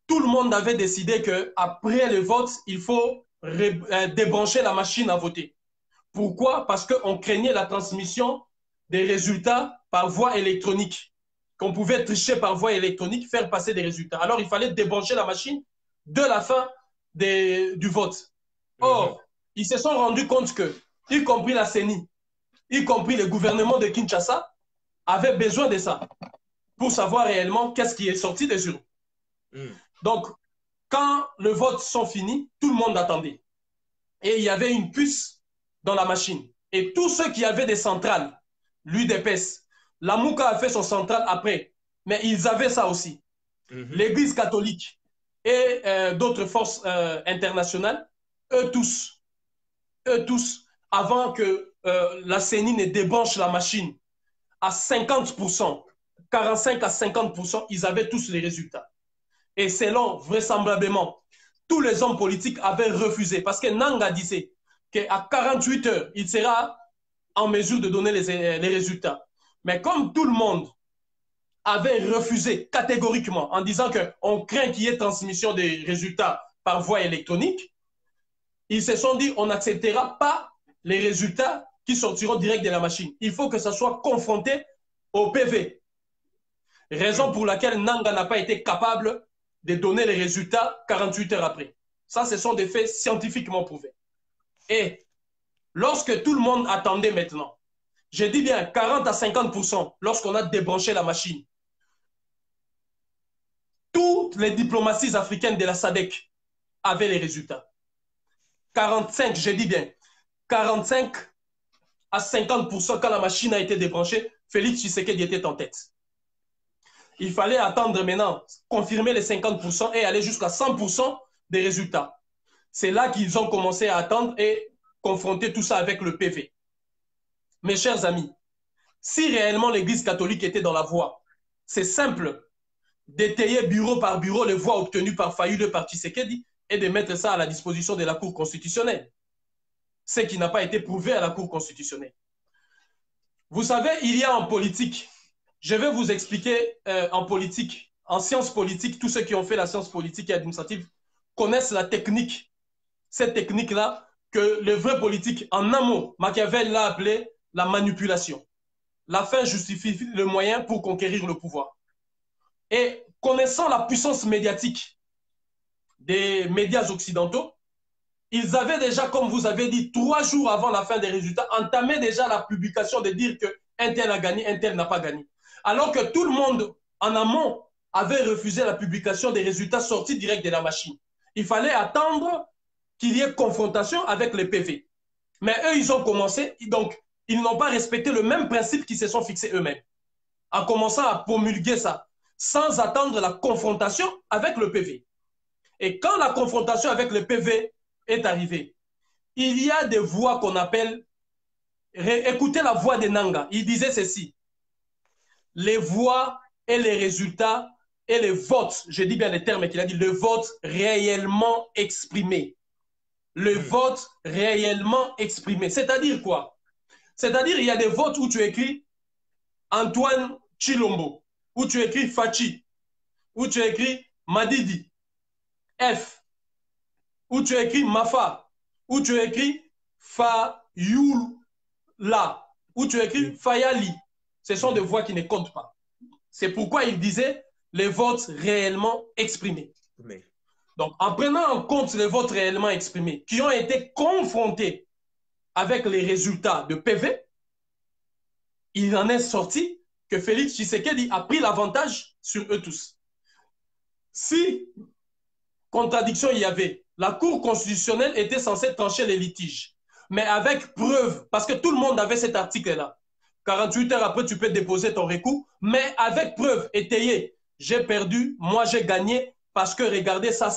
[SPEAKER 2] tout le monde avait décidé qu'après le vote, il faut débrancher la machine à voter. Pourquoi? Parce qu'on craignait la transmission des résultats par voie électronique, qu'on pouvait tricher par voie électronique, faire passer des résultats. Alors, il fallait débrancher la machine de la fin du vote. Or, ils se sont rendus compte que, y compris la CENI, y compris le gouvernement de Kinshasa, avait besoin de ça pour savoir réellement qu'est-ce qui est sorti des urnes. Donc, quand le vote sont finis, tout le monde attendait. Et il y avait une puce dans la machine. Et tous ceux qui avaient des centrales, l'UDPS, la Mouka a fait son centrale après, mais ils avaient ça aussi. L'Église catholique et d'autres forces internationales, eux tous, avant que la CENI ne débranche la machine à 50%, 45 à 50%, ils avaient tous les résultats. Et selon, vraisemblablement, tous les hommes politiques avaient refusé. Parce que Nanga disait qu'à 48 heures, il sera en mesure de donner les résultats. Mais comme tout le monde avait refusé catégoriquement en disant qu'on craint qu'il y ait transmission des résultats par voie électronique, ils se sont dit on n'acceptera pas les résultats qui sortiront direct de la machine. Il faut que ça soit confronté au PV. Raison pour laquelle Nanga n'a pas été capable de donner les résultats 48 heures après. Ça, ce sont des faits scientifiquement prouvés. Et lorsque tout le monde attendait maintenant, j'ai dit bien 40 à 50% lorsqu'on a débranché la machine, toutes les diplomaties africaines de la SADC avaient les résultats. 45, j'ai dit bien, 45 à 50% quand la machine a été débranchée, Félix Tshisekedi était en tête. Il fallait attendre maintenant, confirmer les 50% et aller jusqu'à 100% des résultats. C'est là qu'ils ont commencé à attendre et confronter tout ça avec le PV. Mes chers amis, si réellement l'Église catholique était dans la voie, c'est simple d'étayer bureau par bureau les voix obtenues par Fayulu et par Tshisekedi et de mettre ça à la disposition de la Cour constitutionnelle. Ce qui n'a pas été prouvé à la Cour constitutionnelle. Vous savez, il y a en politique, je vais vous expliquer en politique, en sciences politiques, tous ceux qui ont fait la science politique et administrative connaissent la technique, cette technique-là que les vrais politiques, en un mot, Machiavel l'a appelée la manipulation. La fin justifie le moyen pour conquérir le pouvoir. Et connaissant la puissance médiatique des médias occidentaux, ils avaient déjà, comme vous avez dit, 3 jours avant la fin des résultats, entamé déjà la publication de dire que un tel a gagné, un tel n'a pas gagné. Alors que tout le monde, en amont, avait refusé la publication des résultats sortis directs de la machine. Il fallait attendre qu'il y ait confrontation avec les PV. Mais eux, ils ont commencé, donc ils n'ont pas respecté le même principe qu'ils se sont fixés eux-mêmes, en commençant à promulguer ça, sans attendre la confrontation avec le PV. Et quand la confrontation avec le PV est arrivée, il y a des voix qu'on appelle, écoutez la voix de Nanga, il disait ceci, les voix et les résultats et les votes, je dis bien les termes qu'il a dit, le vote réellement exprimé. Le vote réellement exprimé. C'est-à-dire quoi? C'est-à-dire il y a des votes où tu écris Antoine Chilombo, où tu écris Fachi, où tu écris Madidi, F, où tu écris Mafa, où tu écris Fayoula, où tu écris Fayali. Ce sont des voix qui ne comptent pas. C'est pourquoi il disait les votes réellement exprimés.
[SPEAKER 1] Mais...
[SPEAKER 2] Donc, en prenant en compte les votes réellement exprimés qui ont été confrontés avec les résultats de PV, il en est sorti que Félix Tshisekedi a pris l'avantage sur eux tous. Si contradiction il y avait, la Cour constitutionnelle était censée trancher les litiges, mais avec preuve, parce que tout le monde avait cet article-là. 48 heures après, tu peux déposer ton recours, mais avec preuve étayée. J'ai perdu, moi j'ai gagné, parce que regardez ça.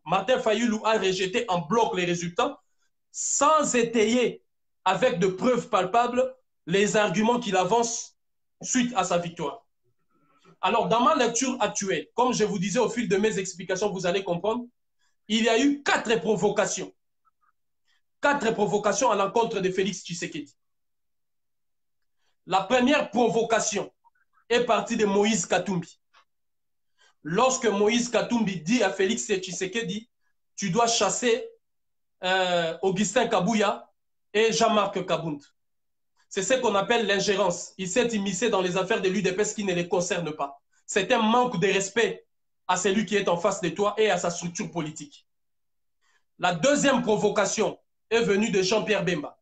[SPEAKER 2] Martin Fayulu a rejeté en bloc les résultats, sans étayer avec de preuves palpables les arguments qu'il avance suite à sa victoire. Alors, dans ma lecture actuelle, comme je vous disais au fil de mes explications, vous allez comprendre, il y a eu 4 provocations. 4 provocations à l'encontre de Félix Tshisekedi. La première provocation est partie de Moïse Katumbi. Lorsque Moïse Katumbi dit à Félix Tshisekedi, tu dois chasser Augustin Kabouya et Jean-Marc Kabound. C'est ce qu'on appelle l'ingérence. Il s'est immiscé dans les affaires de l'UDPS qui ne les concernent pas. C'est un manque de respect à celui qui est en face de toi et à sa structure politique. La deuxième provocation est venue de Jean-Pierre Bemba.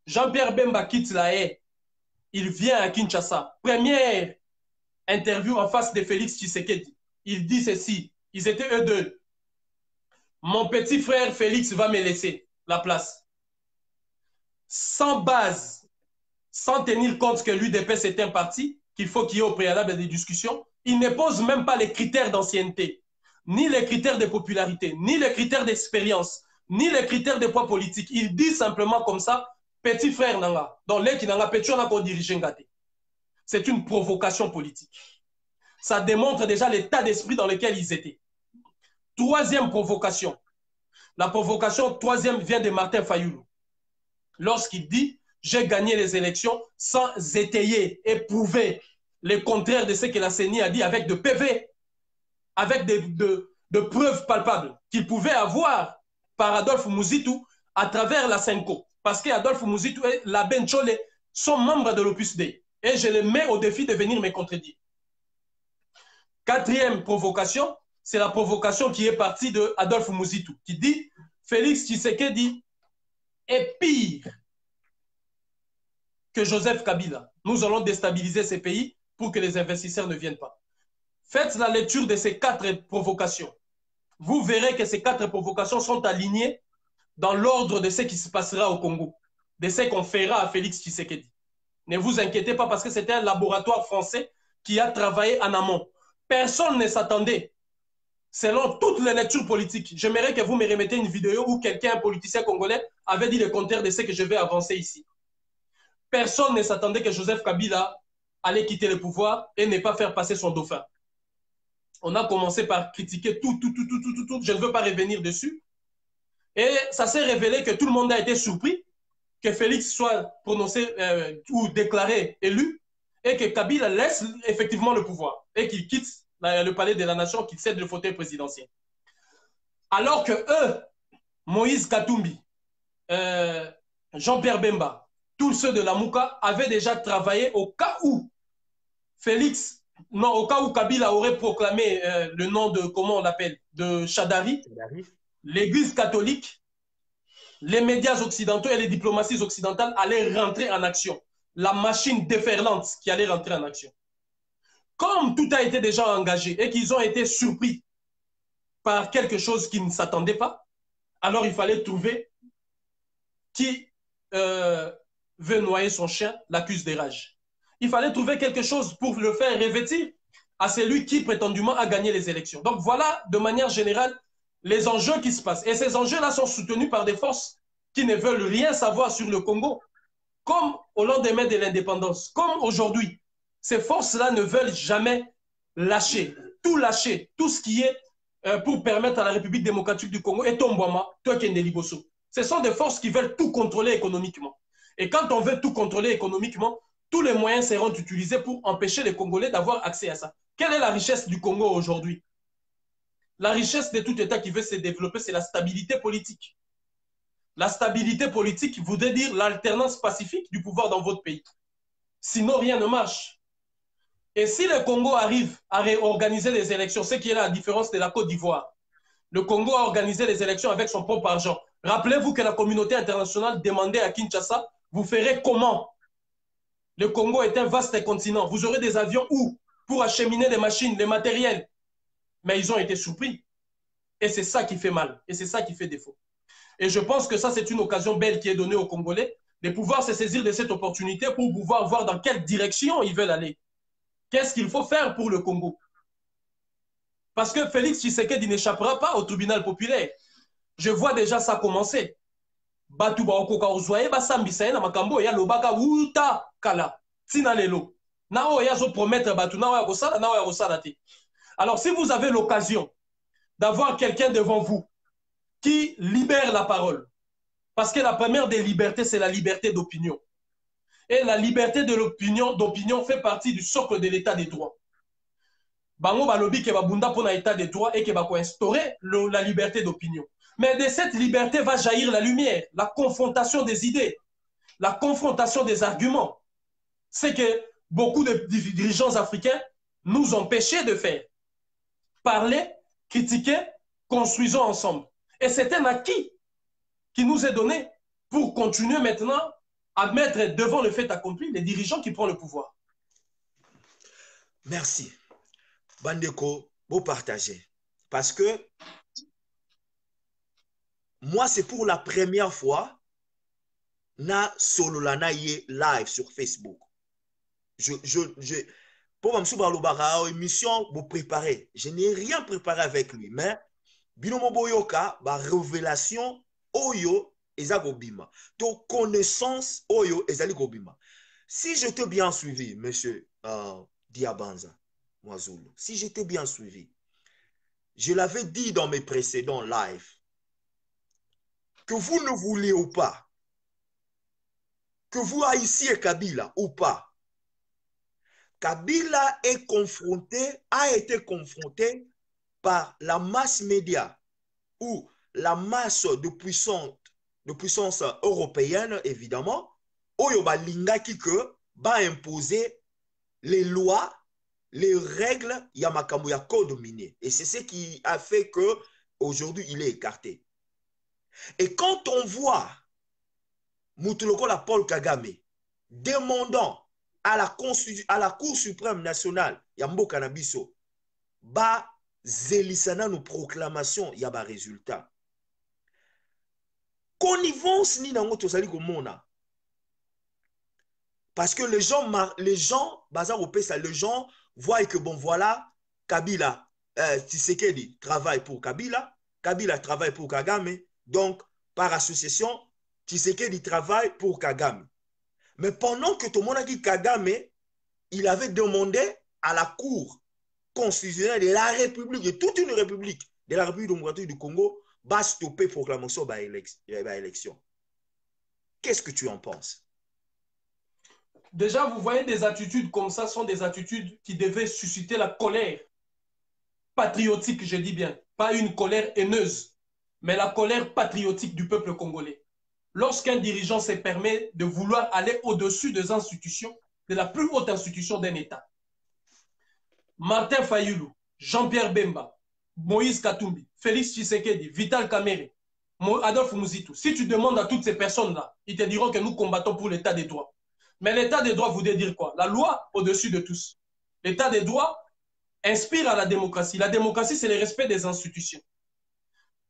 [SPEAKER 2] Jean-Pierre Bemba quitte la haie. Il vient à Kinshasa. Première interview en face de Félix Tshisekedi. Il dit ceci. Ils étaient eux deux. Mon petit frère Félix va me laisser la place. Sans base, sans tenir compte que l'UDPS est un parti, qu'il faut qu'il y ait au préalable des discussions, il ne pose même pas les critères d'ancienneté, ni les critères de popularité, ni les critères d'expérience, ni les critères de poids politique. Il dit simplement comme ça, petit frère Nanga, donc les qui n'ont pas dirigé Ngate. C'est une provocation politique. Ça démontre déjà l'état d'esprit dans lequel ils étaient. Troisième provocation. La provocation troisième vient de Martin Fayulu. Lorsqu'il dit « j'ai gagné les élections » sans étayer et prouver le contraire de ce que la CENI a dit avec de PV, avec de preuves palpables qu'il pouvait avoir par Adolphe Mouzitou à travers la Senko. Parce qu'Adolphe Mouzitou et la Benchole sont membres de l'Opus Dei. Et je les mets au défi de venir me contredire. Quatrième provocation, c'est la provocation qui est partie de Adolphe Mouzitou, qui dit Félix Tshisekedi est pire que Joseph Kabila. Nous allons déstabiliser ces pays pour que les investisseurs ne viennent pas. Faites la lecture de ces 4 provocations. Vous verrez que ces 4 provocations sont alignées dans l'ordre de ce qui se passera au Congo, de ce qu'on fera à Félix Tshisekedi. Ne vous inquiétez pas parce que c'était un laboratoire français qui a travaillé en amont. Personne ne s'attendait, selon toutes les lectures politiques. J'aimerais que vous me remettez une vidéo où quelqu'un, un politicien congolais, avait dit le contraire de ce que je vais avancer ici. Personne ne s'attendait que Joseph Kabila allait quitter le pouvoir et ne pas faire passer son dauphin. On a commencé par critiquer tout. Je ne veux pas revenir dessus. Et ça s'est révélé que tout le monde a été surpris que Félix soit prononcé ou déclaré élu et que Kabila laisse effectivement le pouvoir et qu'il quitte le palais de la nation, qu'il cède le fauteuil présidentiel. Alors que eux, Moïse Katumbi, Jean-Pierre Bemba, tous ceux de la Mouka avaient déjà travaillé au cas où au cas où Kabila aurait proclamé le nom de, comment on l'appelle, de Chadari, l'église catholique, les médias occidentaux et les diplomaties occidentales allaient rentrer en action. La machine déferlante qui allait rentrer en action. Comme tout a été déjà engagé et qu'ils ont été surpris par quelque chose qu'ils ne s'attendaient pas, alors il fallait trouver qui veut noyer son chien, l'accuse des rages. Il fallait trouver quelque chose pour le faire revêtir à celui qui prétendument a gagné les élections. Donc voilà, de manière générale, les enjeux qui se passent. Et ces enjeux-là sont soutenus par des forces qui ne veulent rien savoir sur le Congo, comme au lendemain de l'indépendance, comme aujourd'hui. Ces forces-là ne veulent jamais lâcher, tout ce qui est pour permettre à la République démocratique du Congo et Tombouama, Toekende Liboso. Ce sont des forces qui veulent tout contrôler économiquement. Et quand on veut tout contrôler économiquement, tous les moyens seront utilisés pour empêcher les Congolais d'avoir accès à ça. Quelle est la richesse du Congo aujourd'hui? La richesse de tout État qui veut se développer, c'est la stabilité politique. La stabilité politique voudrait dire l'alternance pacifique du pouvoir dans votre pays. Sinon, rien ne marche. Et si le Congo arrive à réorganiser les élections, ce qui est la différence de la Côte d'Ivoire, le Congo a organisé les élections avec son propre argent. Rappelez-vous que la communauté internationale demandait à Kinshasa, vous ferez comment? Le Congo est un vaste continent. Vous aurez des avions où? Pour acheminer des machines, des matériels. Mais ils ont été surpris. Et c'est ça qui fait mal. Et c'est ça qui fait défaut. Et je pense que ça, c'est une occasion belle qui est donnée aux Congolais de pouvoir se saisir de cette opportunité pour pouvoir voir dans quelle direction ils veulent aller. Qu'est-ce qu'il faut faire pour le Congo? Parce que Félix Tshisekedi n'échappera pas au tribunal populaire. Je vois déjà ça commencer. Batu ba okoka ozwaye ba sambisa na makambo ya lobaka uta kala tina lelo. Na o ya zo promettre batu na ya kosala na ya kosala te. Alors si vous avez l'occasion d'avoir quelqu'un devant vous qui libère la parole, parce que la première des libertés c'est la liberté d'opinion. Et la liberté de d'opinion fait partie du socle de l'état des droits. Bango balobi ke babunda pour l'état des droits et que ba ko instaurer la liberté d'opinion. Mais de cette liberté va jaillir la lumière, la confrontation des idées, la confrontation des arguments. C'est que beaucoup de dirigeants africains nous empêchaient de faire. Parler, critiquer, construisons ensemble. Et c'est un acquis qui nous est donné pour continuer maintenant à mettre devant le fait accompli les dirigeants qui prennent le pouvoir.
[SPEAKER 1] Merci. Bandeko, vous partagez. Parce que moi, c'est pour la première fois na solo lana ye live sur Facebook. Pour me émission, vous préparez. Je n'ai rien préparé avec lui, mais binomo boyoka ba révélation oyo ezagobima. To connaissance oyo ezagobima. Si je t'ai bien suivi, monsieur Diabanza Mwazulu, si je t'ai bien suivi, je l'avais dit dans mes précédents lives, que vous ne voulez ou pas, que vous haïssiez Kabila ou pas, Kabila a été confronté par la masse média ou la masse de puissance européenne, évidemment, oyo balingaki que ba imposer les lois les règles, il y a makambo, il y a code minier. Et c'est ce qui a fait que aujourd'hui il est écarté. Et quand on voit Moutuloko la Paul Kagame demandant à la Cour suprême nationale, Yambo Kanabiso, ba zelisana nos proclamations, y a ba résultat. Connivence ni nango tozali komona. Parce que les gens bazar au PESA, les gens voient que bon voilà, Kabila, Tshisekedi travaille pour Kabila, Kabila travaille pour Kagame, donc par association, Tshisekedi travaille pour Kagame. Mais pendant que tout le monde a dit Kagame, il avait demandé à la Cour constitutionnelle de la République, de toute une république, de la République démocratique du Congo, va stopper proclamation par élection. Qu'est-ce que tu en penses?
[SPEAKER 2] Déjà, vous voyez, des attitudes comme ça sont des attitudes qui devaient susciter la colère patriotique, je dis bien, pas une colère haineuse, mais la colère patriotique du peuple congolais. Lorsqu'un dirigeant se permet de vouloir aller au-dessus des institutions, de la plus haute institution d'un État, Martin Fayulu, Jean-Pierre Bemba, Moïse Katumbi, Félix Tshisekedi, Vital Kamerhe, Adolphe Muzitu, si tu demandes à toutes ces personnes-là, ils te diront que nous combattons pour l'état des droits. Mais l'état des droits voudrait dire quoi? La loi au-dessus de tous. L'état des droits inspire à la démocratie. La démocratie, c'est le respect des institutions.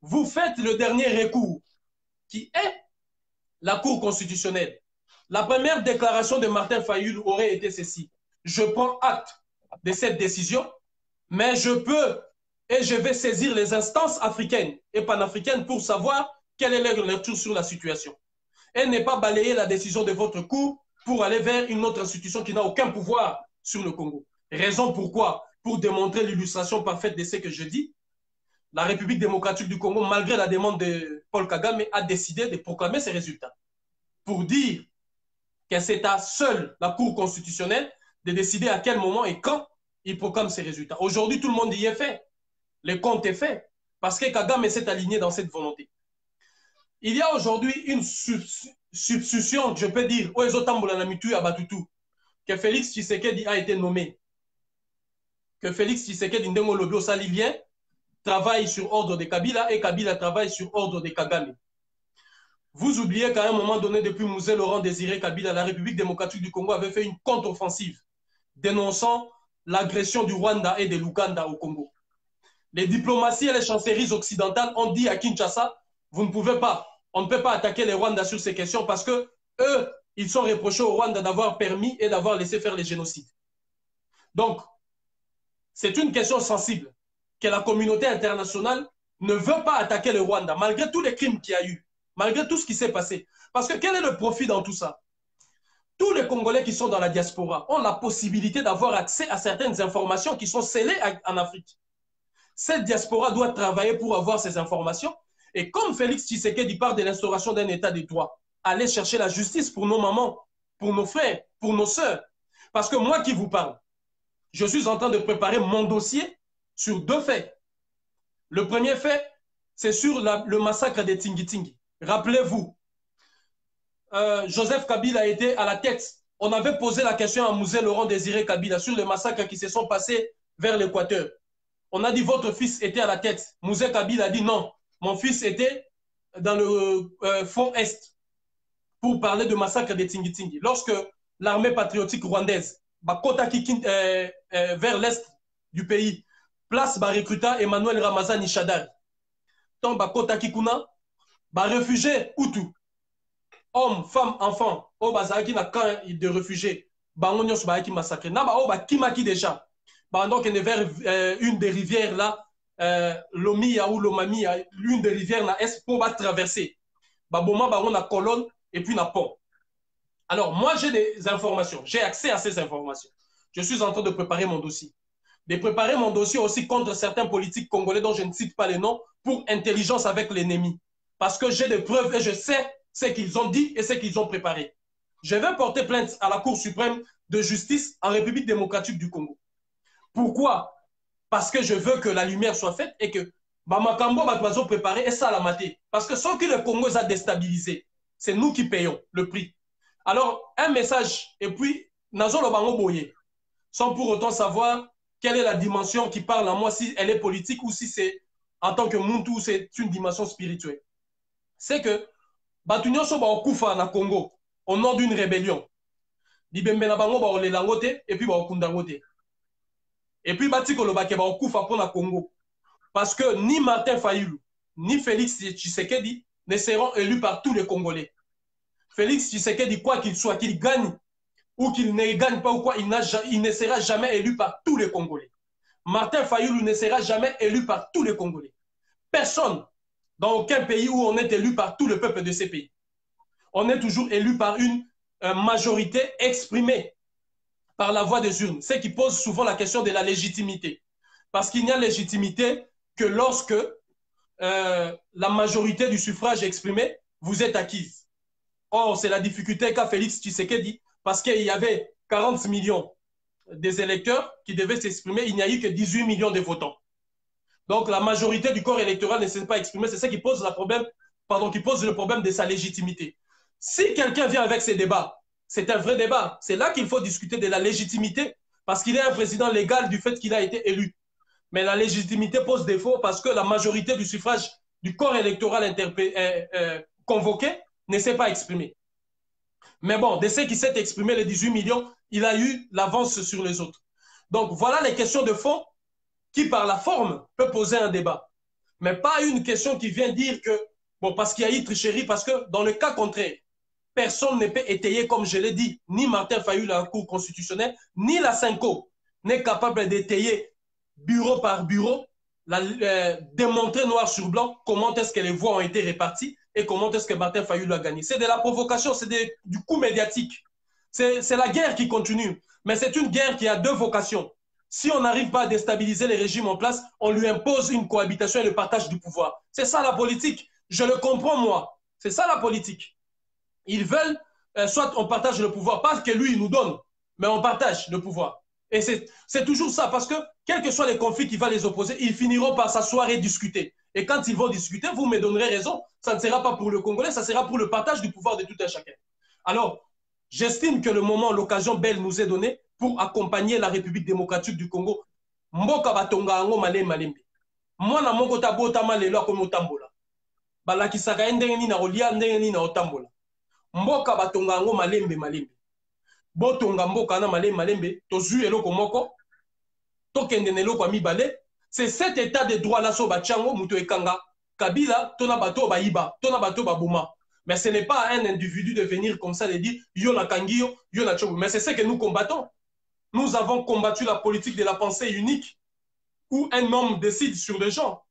[SPEAKER 2] Vous faites le dernier recours, qui est la Cour constitutionnelle. La première déclaration de Martin Fayulu aurait été ceci: je prends acte de cette décision, mais je peux et je vais saisir les instances africaines et panafricaines pour savoir quelle est leur lecture sur la situation. Et ne pas balayer la décision de votre Cour pour aller vers une autre institution qui n'a aucun pouvoir sur le Congo. Raison pourquoi, pour démontrer l'illustration parfaite de ce que je dis, la République démocratique du Congo, malgré la demande de Paul Kagame, a décidé de proclamer ses résultats. Pour dire que c'est à seule la Cour constitutionnelle de décider à quel moment et quand il proclame ses résultats. Aujourd'hui, tout le monde y est fait. Le compte est fait. Parce que Kagame s'est aligné dans cette volonté. Il y a aujourd'hui une substitution, je peux dire, que Félix Tshisekedi a été nommé. Que Félix Tshisekedi Ndengo Lobio Salivien travaille sur ordre de Kabila et Kabila travaille sur ordre de Kagame. Vous oubliez qu'à un moment donné, depuis Mouzé Laurent Désiré Kabila, la République démocratique du Congo avait fait une contre-offensive dénonçant l'agression du Rwanda et de l'Ouganda au Congo. Les diplomaties et les chancelleries occidentales ont dit à Kinshasa, vous ne pouvez pas, on ne peut pas attaquer les Rwandais sur ces questions parce que eux, ils sont reprochés au Rwanda d'avoir permis et d'avoir laissé faire les génocides. Donc, c'est une question sensible que la communauté internationale ne veut pas attaquer le Rwanda, malgré tous les crimes qu'il y a eu, malgré tout ce qui s'est passé. Parce que quel est le profit dans tout ça? Tous les Congolais qui sont dans la diaspora ont la possibilité d'avoir accès à certaines informations qui sont scellées en Afrique. Cette diaspora doit travailler pour avoir ces informations. Et comme Félix Tshisekedi parle de l'instauration d'un état de droit, aller chercher la justice pour nos mamans, pour nos frères, pour nos sœurs. Parce que moi qui vous parle, je suis en train de préparer mon dossier sur deux faits. Le premier fait, c'est sur le massacre des Tingi-Tingi. Rappelez-vous, Joseph Kabila était à la tête. On avait posé la question à Mouzé Laurent Désiré Kabila sur les massacres qui se sont passés vers l'Équateur. On a dit votre fils était à la tête. Mouzé Kabila a dit non, mon fils était dans le fond Est pour parler de massacre des Tingi-Tingi. Lorsque l'armée patriotique rwandaise, vers l'Est du pays, place recruta Emmanuel Ramazani Shadari. Donc, Bakota Kikuna, réfugié Hutu, hommes, femmes, enfants, au bazaki na camp de réfugiés, bangonyo ba ki massacré. Na ba o ba kimaki déjà. Donc vers une des rivières là, Lomia ou Lomamia, l'une des rivières là est pour traverser. Boma ba on a colonne et puis na pont. Alors moi j'ai des informations, j'ai accès à ces informations. Je suis en train de préparer mon dossier. De préparer mon dossier aussi contre certains politiques congolais dont je ne cite pas les noms pour intelligence avec l'ennemi. Parce que j'ai des preuves et je sais ce qu'ils ont dit et ce qu'ils ont préparé. Je vais porter plainte à la Cour suprême de justice en République démocratique du Congo. Pourquoi? Parce que je veux que la lumière soit faite et que Bamakambo va préparer et ça la mater. Parce que ce que le Congo a déstabilisé, c'est nous qui payons le prix. Alors, un message, et puis, Nazo Lobango Boye, sans pour autant savoir quelle est la dimension qui parle à moi, si elle est politique ou si c'est en tant que Muntu, c'est une dimension spirituelle. C'est que Batunyo Soba Okufa na Congo, au nom d'une rébellion. Libembe na bango ba olelangote et puis ba okundangote. Et puis Batiko Lobake ba Okufa pour na Congo. Parce que ni Martin Fayulu, ni Félix Tshisekedi ne seront élus par tous les Congolais. Félix Tshisekedi, quoi qu'il soit, qu'il gagne ou qu'il ne gagne pas ou quoi, il ne sera jamais élu par tous les Congolais. Martin Fayulu ne sera jamais élu par tous les Congolais. Personne, dans aucun pays où on est élu par tout le peuple de ces pays. On est toujours élu par une majorité exprimée par la voix des urnes. Ce qui pose souvent la question de la légitimité. Parce qu'il n'y a légitimité que lorsque la majorité du suffrage exprimé vous est acquise. Or, c'est la difficulté qu'a Félix Tshisekedi, parce qu'il y avait 40 millions des électeurs qui devaient s'exprimer, il n'y a eu que 18 millions de votants. Donc, la majorité du corps électoral ne s'est pas exprimée. C'est ça qui pose, qui pose le problème de sa légitimité. Si quelqu'un vient avec ces débats, c'est un vrai débat. C'est là qu'il faut discuter de la légitimité, parce qu'il est un président légal du fait qu'il a été élu. Mais la légitimité pose défaut parce que la majorité du suffrage du corps électoral convoqué ne s'est pas exprimée. Mais bon, de ceux qui s'est exprimé, les 18 millions, il a eu l'avance sur les autres. Donc, voilà les questions de fond qui, par la forme, peut poser un débat. Mais pas une question qui vient dire que, bon, parce qu'il y a eu tricherie, parce que dans le cas contraire, personne ne peut étayer, comme je l'ai dit, ni Martin Fayulu à la Cour constitutionnelle, ni la Cinco n'est capable d'étayer bureau par bureau, démontrer noir sur blanc comment est-ce que les voix ont été réparties et comment est-ce que Martin Fayulu a gagné. C'est de la provocation, c'est du coup médiatique. C'est la guerre qui continue. Mais c'est une guerre qui a deux vocations. Si on n'arrive pas à déstabiliser les régimes en place, on lui impose une cohabitation et le partage du pouvoir. C'est ça la politique. Je le comprends, moi. C'est ça la politique. Ils veulent, soit on partage le pouvoir, pas que lui, il nous donne, mais on partage le pouvoir. Et c'est toujours ça, parce que quels que soient les conflits qui vont les opposer, ils finiront par s'asseoir et discuter. Et quand ils vont discuter, vous me donnerez raison, ça ne sera pas pour le Congolais, ça sera pour le partage du pouvoir de tout un chacun. Alors, j'estime que le moment, l'occasion belle nous est donnée pour accompagner la République démocratique du Congo. Mboka batonga ango male malembe. Mwana moko tabotama lelo akomi otambola. Balakisaka ndenge nini na kolia ndenge nini na otambola. Mboka batonga ango malembe malembe. Botonga mboka na malembe malembe, tozui eloko moko, tokende na eloko mibale. C'est cet état de droit là so bachango muto ekanga Kabila tona bato bayiba, tona bato babuma. Mais ce n'est pas à un individu de venir comme ça de dire yo na kangio, yo na chobo. Mais c'est ce que nous combattons. Nous avons combattu la politique de la pensée unique où un homme décide sur les gens.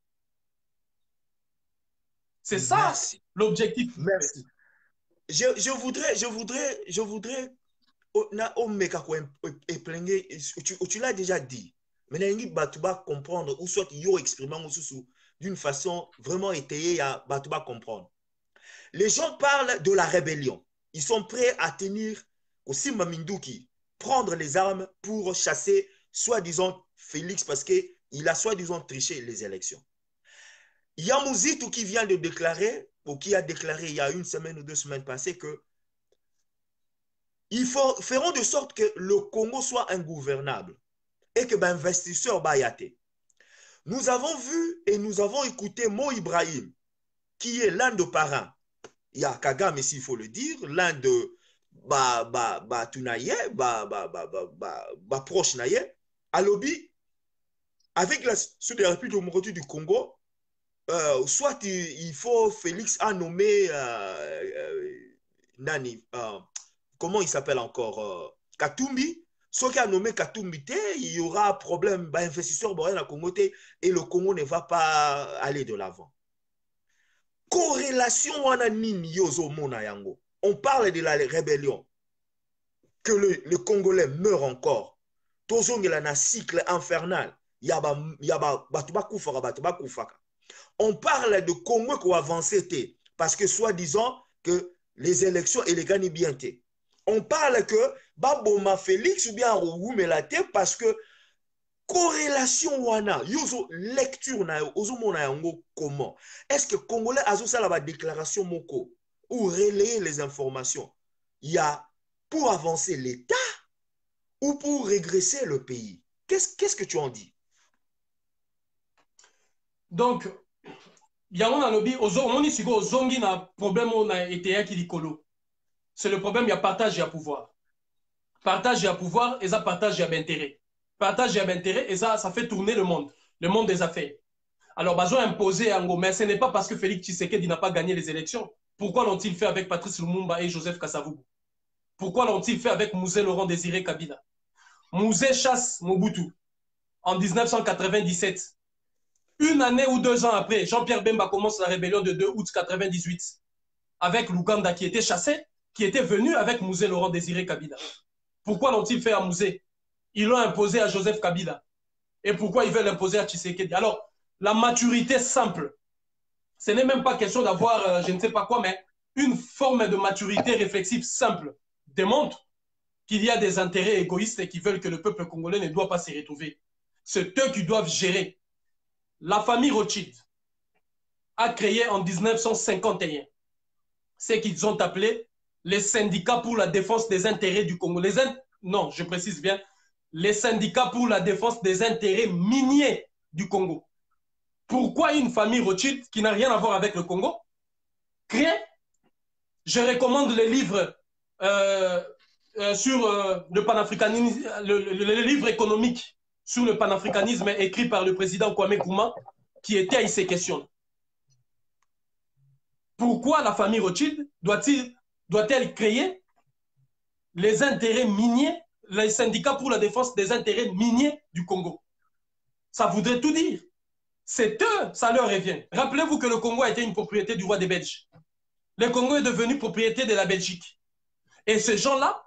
[SPEAKER 2] C'est ça l'objectif.
[SPEAKER 1] Merci. Je voudrais, tu l'as déjà dit, mais il y a comprendre, ou soit yo exprimant d'une façon vraiment étayée, à comprendre. Les gens parlent de la rébellion. Ils sont prêts à tenir aussi Maminduki, prendre les armes pour chasser, soi-disant, Félix, parce qu'il a soi-disant triché les élections. Il y a Mouzitou qui vient de déclarer, ou qui a déclaré il y a une semaine ou 2 semaines passées, que ils feront de sorte que le Congo soit ingouvernable et que l'investisseur Bayate. Nous avons vu et nous avons écouté Mo Ibrahim, qui est l'un de parrains. Il y a Kagame, s'il faut le dire, l'un de Tunaye, proche Naye, à lobby, avec la République démocratique du Congo, soit il faut Félix a nommé Nani, comment il s'appelle encore, Katumbi. Soit qui a nommé Katumbi, il y aura problème, investisseur à Congo et le Congo ne va pas aller de l'avant. Corrélation on parle de la rébellion, que le Congolais meurt encore. Tozong il a un cycle infernal. On parle de Congo qui a avancé parce que soi-disant que les élections et les gagnent bien. On parle que Baboma Félix ou bien Roumelate parce que corrélation wana yozo lecture na ozo mona yango comment est-ce que Congolais azo sala ba déclaration moko ou relayer les informations il y a pour avancer l'État ou pour régresser le pays Qu'est-ce que tu en dis?
[SPEAKER 2] Donc, yango na lobi omoni siko ozongi na problème on a été qui likolo. C'est le problème, il y a partage et pouvoir. Partage et pouvoir et ça partage et d'intérêt. Partage et d'intérêt et ça fait tourner le monde des affaires. Alors, Bazo a imposé Ango, mais ce n'est pas parce que Félix Tshisekedi n'a pas gagné les élections. Pourquoi l'ont-ils fait avec Patrice Lumumba et Joseph Kasavubu? Pourquoi l'ont-ils fait avec Mouzé Laurent Désiré Kabila? Mouzé chasse Mobutu en 1997. Une année ou 2 ans après, Jean-Pierre Bemba commence la rébellion de 2 août 1998 avec Luganda qui était chassé, qui était venu avec Mouzé Laurent Désiré Kabila. Pourquoi l'ont-ils fait à Mouzé? Ils l'ont imposé à Joseph Kabila. Et pourquoi ils veulent l'imposer à Tshisekedi? Alors, la maturité simple, ce n'est même pas question d'avoir, je ne sais pas quoi, mais une forme de maturité réflexive simple démontre qu'il y a des intérêts égoïstes qui veulent que le peuple congolais ne doit pas s'y retrouver. C'est eux qui doivent gérer. La famille Rothschild a créé en 1951 ce qu'ils ont appelé les syndicats pour la défense des intérêts du Congo. Non, je précise bien, les syndicats pour la défense des intérêts miniers du Congo. Pourquoi une famille Rothschild qui n'a rien à voir avec le Congo crée? Je recommande les livres sur le panafricanisme, le livre économique sur le panafricanisme écrit par le président Kwame Nkrumah qui était à ces questions. Pourquoi la famille Rothschild doit-elle créer les intérêts miniers, les syndicats pour la défense des intérêts miniers du Congo? Ça voudrait tout dire. C'est eux, ça leur revient. Rappelez-vous que le Congo a été une propriété du roi des Belges. Le Congo est devenu propriété de la Belgique. Et ces gens-là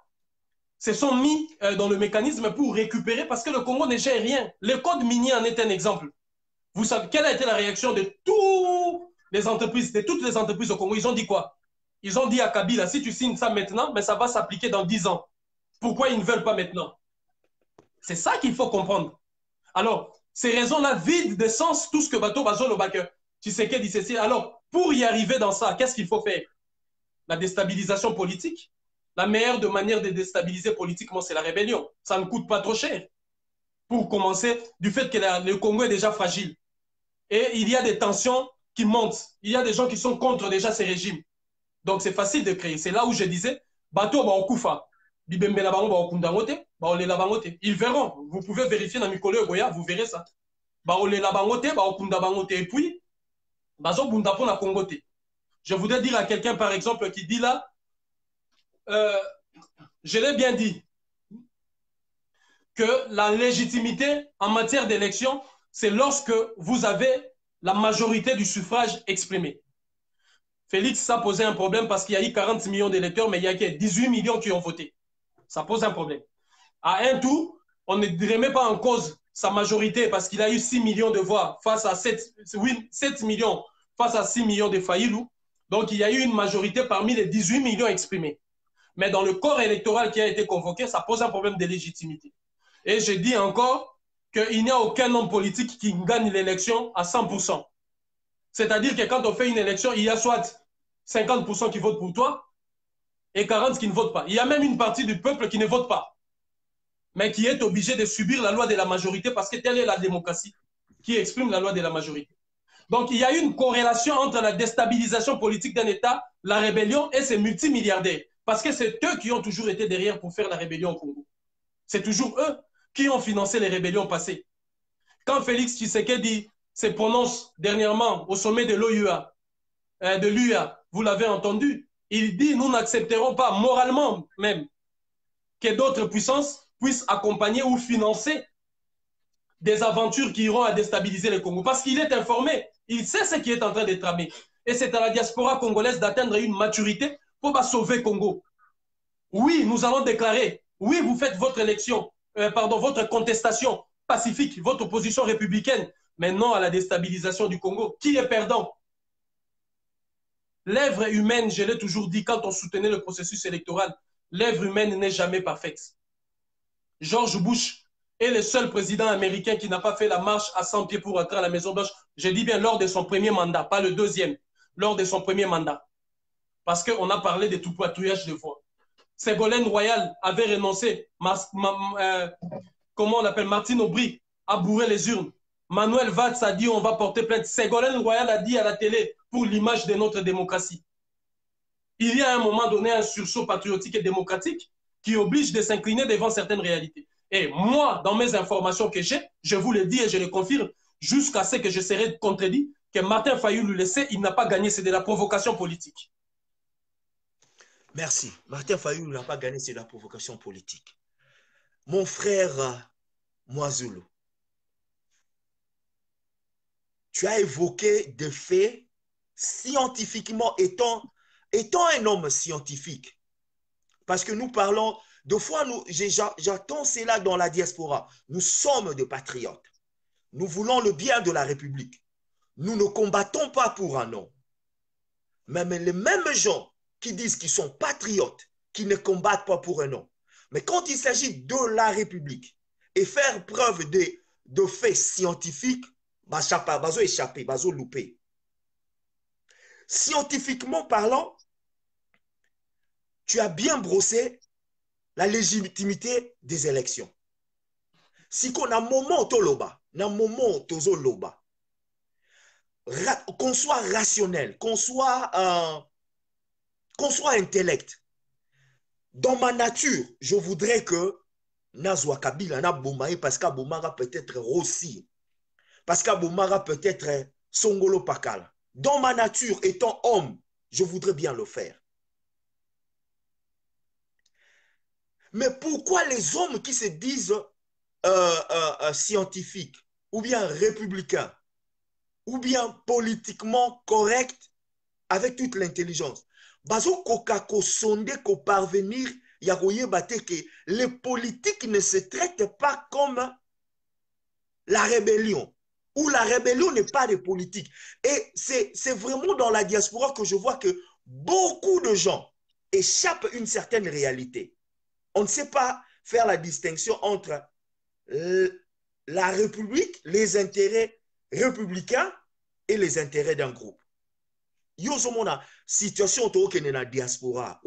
[SPEAKER 2] se sont mis dans le mécanisme pour récupérer parce que le Congo ne gère rien. Le code minier en est un exemple. Vous savez, quelle a été la réaction de toutes les entreprises au Congo? Ils ont dit quoi? Ils ont dit à Kabila, si tu signes ça maintenant, mais ça va s'appliquer dans 10 ans. Pourquoi ils ne veulent pas maintenant? C'est ça qu'il faut comprendre. Alors, ces raisons-là vident de sens tout ce que Bato Bazo Lobake, Tshisekedi dit ceci. Alors, pour y arriver dans ça, qu'est-ce qu'il faut faire? La déstabilisation politique. La meilleure manière de déstabiliser politiquement, c'est la rébellion. Ça ne coûte pas trop cher. Pour commencer, du fait que le Congo est déjà fragile. Et il y a des tensions qui montent. Il y a des gens qui sont contre déjà ces régimes. Donc, c'est facile de créer. C'est là où je disais, Bato Baokoufa, ils verront. Vous pouvez vérifier dans Mikolo Goya, vous verrez ça. Et puis, je voudrais dire à quelqu'un, par exemple, qui dit là, je l'ai bien dit, que la légitimité en matière d'élection, c'est lorsque vous avez la majorité du suffrage exprimé. Félix, ça posait un problème parce qu'il y a eu 40 millions d'électeurs, mais il y a 18 millions qui ont voté. Ça pose un problème. À un tour, on ne remet pas en cause sa majorité parce qu'il a eu 6 millions de voix face à 7 millions face à 6 millions de Faïlou. Donc, il y a eu une majorité parmi les 18 millions exprimés. Mais dans le corps électoral qui a été convoqué, ça pose un problème de légitimité. Et je dis encore qu'il n'y a aucun homme politique qui gagne l'élection à 100%. C'est-à-dire que quand on fait une élection, il y a soit 50% qui votent pour toi et 40% qui ne votent pas. Il y a même une partie du peuple qui ne vote pas, mais qui est obligé de subir la loi de la majorité parce que telle est la démocratie qui exprime la loi de la majorité. Donc, il y a une corrélation entre la déstabilisation politique d'un État, la rébellion et ses multimilliardaires. Parce que c'est eux qui ont toujours été derrière pour faire la rébellion au Congo. C'est toujours eux qui ont financé les rébellions passées. Quand Félix Tshisekedi se prononce dernièrement au sommet de l'OUA, de l'UA, vous l'avez entendu, il dit nous n'accepterons pas, moralement même, que d'autres puissances puissent accompagner ou financer des aventures qui iront à déstabiliser le Congo. Parce qu'il est informé, il sait ce qui est en train d'être tramé. Et c'est à la diaspora congolaise d'atteindre une maturité pour sauver le Congo. Oui, nous allons déclarer, oui, vous faites votre élection, votre contestation pacifique, votre opposition républicaine, mais non à la déstabilisation du Congo. Qui est perdant? L'œuvre humaine, je l'ai toujours dit, quand on soutenait le processus électoral, l'œuvre humaine n'est jamais parfaite. George Bush est le seul président américain qui n'a pas fait la marche à 100 pieds pour entrer à la Maison-Blanche. Je dis bien lors de son premier mandat, pas le deuxième, lors de son premier mandat. Parce qu'on a parlé de tout patrouillage de voix. Ségolène Royal avait renoncé. comment on l'appelle, Martine Aubry a bourré les urnes. Manuel Valls a dit on va porter plainte. Ségolène Royal a dit à la télé pour l'image de notre démocratie. Il y a à un moment donné un sursaut patriotique et démocratique qui oblige de s'incliner devant certaines réalités. Et moi, dans mes informations que j'ai, je vous le dis et je le confirme, jusqu'à ce que je serai contredit, que Martin Fayulu le sait, il n'a pas gagné, c'est de la provocation politique.
[SPEAKER 1] Merci. Martin Fayulu n'a pas gagné, c'est de la provocation politique. Mon frère Moazulu, tu as évoqué des faits scientifiquement, étant un homme scientifique. Parce que nous parlons, deux fois, j'attends cela dans la diaspora. Nous sommes des patriotes. Nous voulons le bien de la République. Nous ne combattons pas pour un nom. Même les mêmes gens qui disent qu'ils sont patriotes, qui ne combattent pas pour un nom. Mais quand il s'agit de la République et faire preuve de faits scientifiques, bazo échappé, bazo loupé. Scientifiquement parlant, tu as bien brossé la légitimité des élections. Si qu'on a un moment toloba, un moment tozo loba, qu'on soit rationnel, qu'on soit intellect, dans ma nature, je voudrais que Nazwa Kabila na Bomaye parce qu'Abomara peut-être Rossi, parce qu'Abomara peut-être Songolo Pakala. Dans ma nature, étant homme, je voudrais bien le faire. Mais pourquoi les hommes qui se disent scientifiques, ou bien républicains, ou bien politiquement corrects, avec toute l'intelligence, bazo kokako sonde ko parvenir ya koyebate que les politiques ne se traitent pas comme la rébellion, ou la rébellion n'est pas des politiques. Et c'est vraiment dans la diaspora que je vois que beaucoup de gens échappent à une certaine réalité. On ne sait pas faire la distinction entre la République, les intérêts républicains et les intérêts d'un groupe. Yozomona, situation qui est dans la diaspora,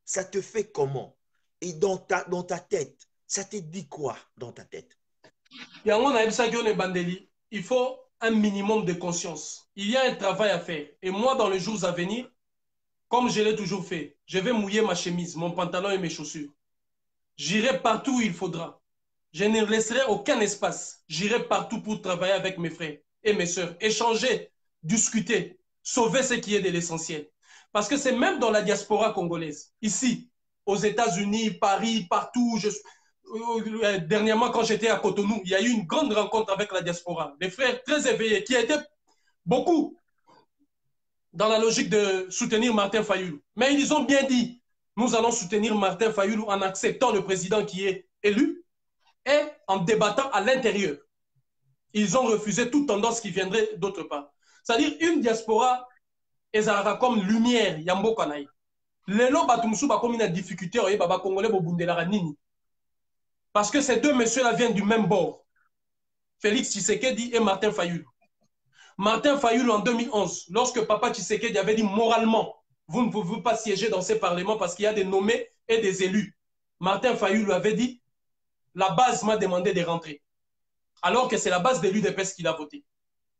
[SPEAKER 1] ça te fait comment? Et dans ta tête, ça te dit quoi dans ta tête?
[SPEAKER 2] Il faut un minimum de conscience. Il y a un travail à faire. Et moi, dans les jours à venir, comme je l'ai toujours fait, je vais mouiller ma chemise, mon pantalon et mes chaussures. J'irai partout où il faudra. Je ne laisserai aucun espace. J'irai partout pour travailler avec mes frères et mes sœurs, échanger, discuter, sauver ce qui est de l'essentiel. Parce que c'est même dans la diaspora congolaise, ici, aux États-Unis, Paris, partout. Dernièrement, quand j'étais à Cotonou, il y a eu une grande rencontre avec la diaspora. Des frères très éveillés qui étaient beaucoup dans la logique de soutenir Martin Fayulu. Mais ils ont bien dit, nous allons soutenir Martin Fayulu en acceptant le président qui est élu et en débattant à l'intérieur. Ils ont refusé toute tendance qui viendrait d'autre part. C'est-à-dire une diaspora ezalaka comme lumière ya mboka na ye. Lelo bato musu ba comme une difficulté oye baba congolais bo bundelaka nini. Parce que ces deux messieurs-là viennent du même bord. Félix Tshisekedi et Martin Fayulu. Martin Fayulu en 2011, lorsque Papa Tshisekedi avait dit moralement, vous ne pouvez pas siéger dans ces parlements parce qu'il y a des nommés et des élus. Martin Fayulu avait dit, la base m'a demandé de rentrer. Alors que c'est la base de l'UDPS qu'il a voté.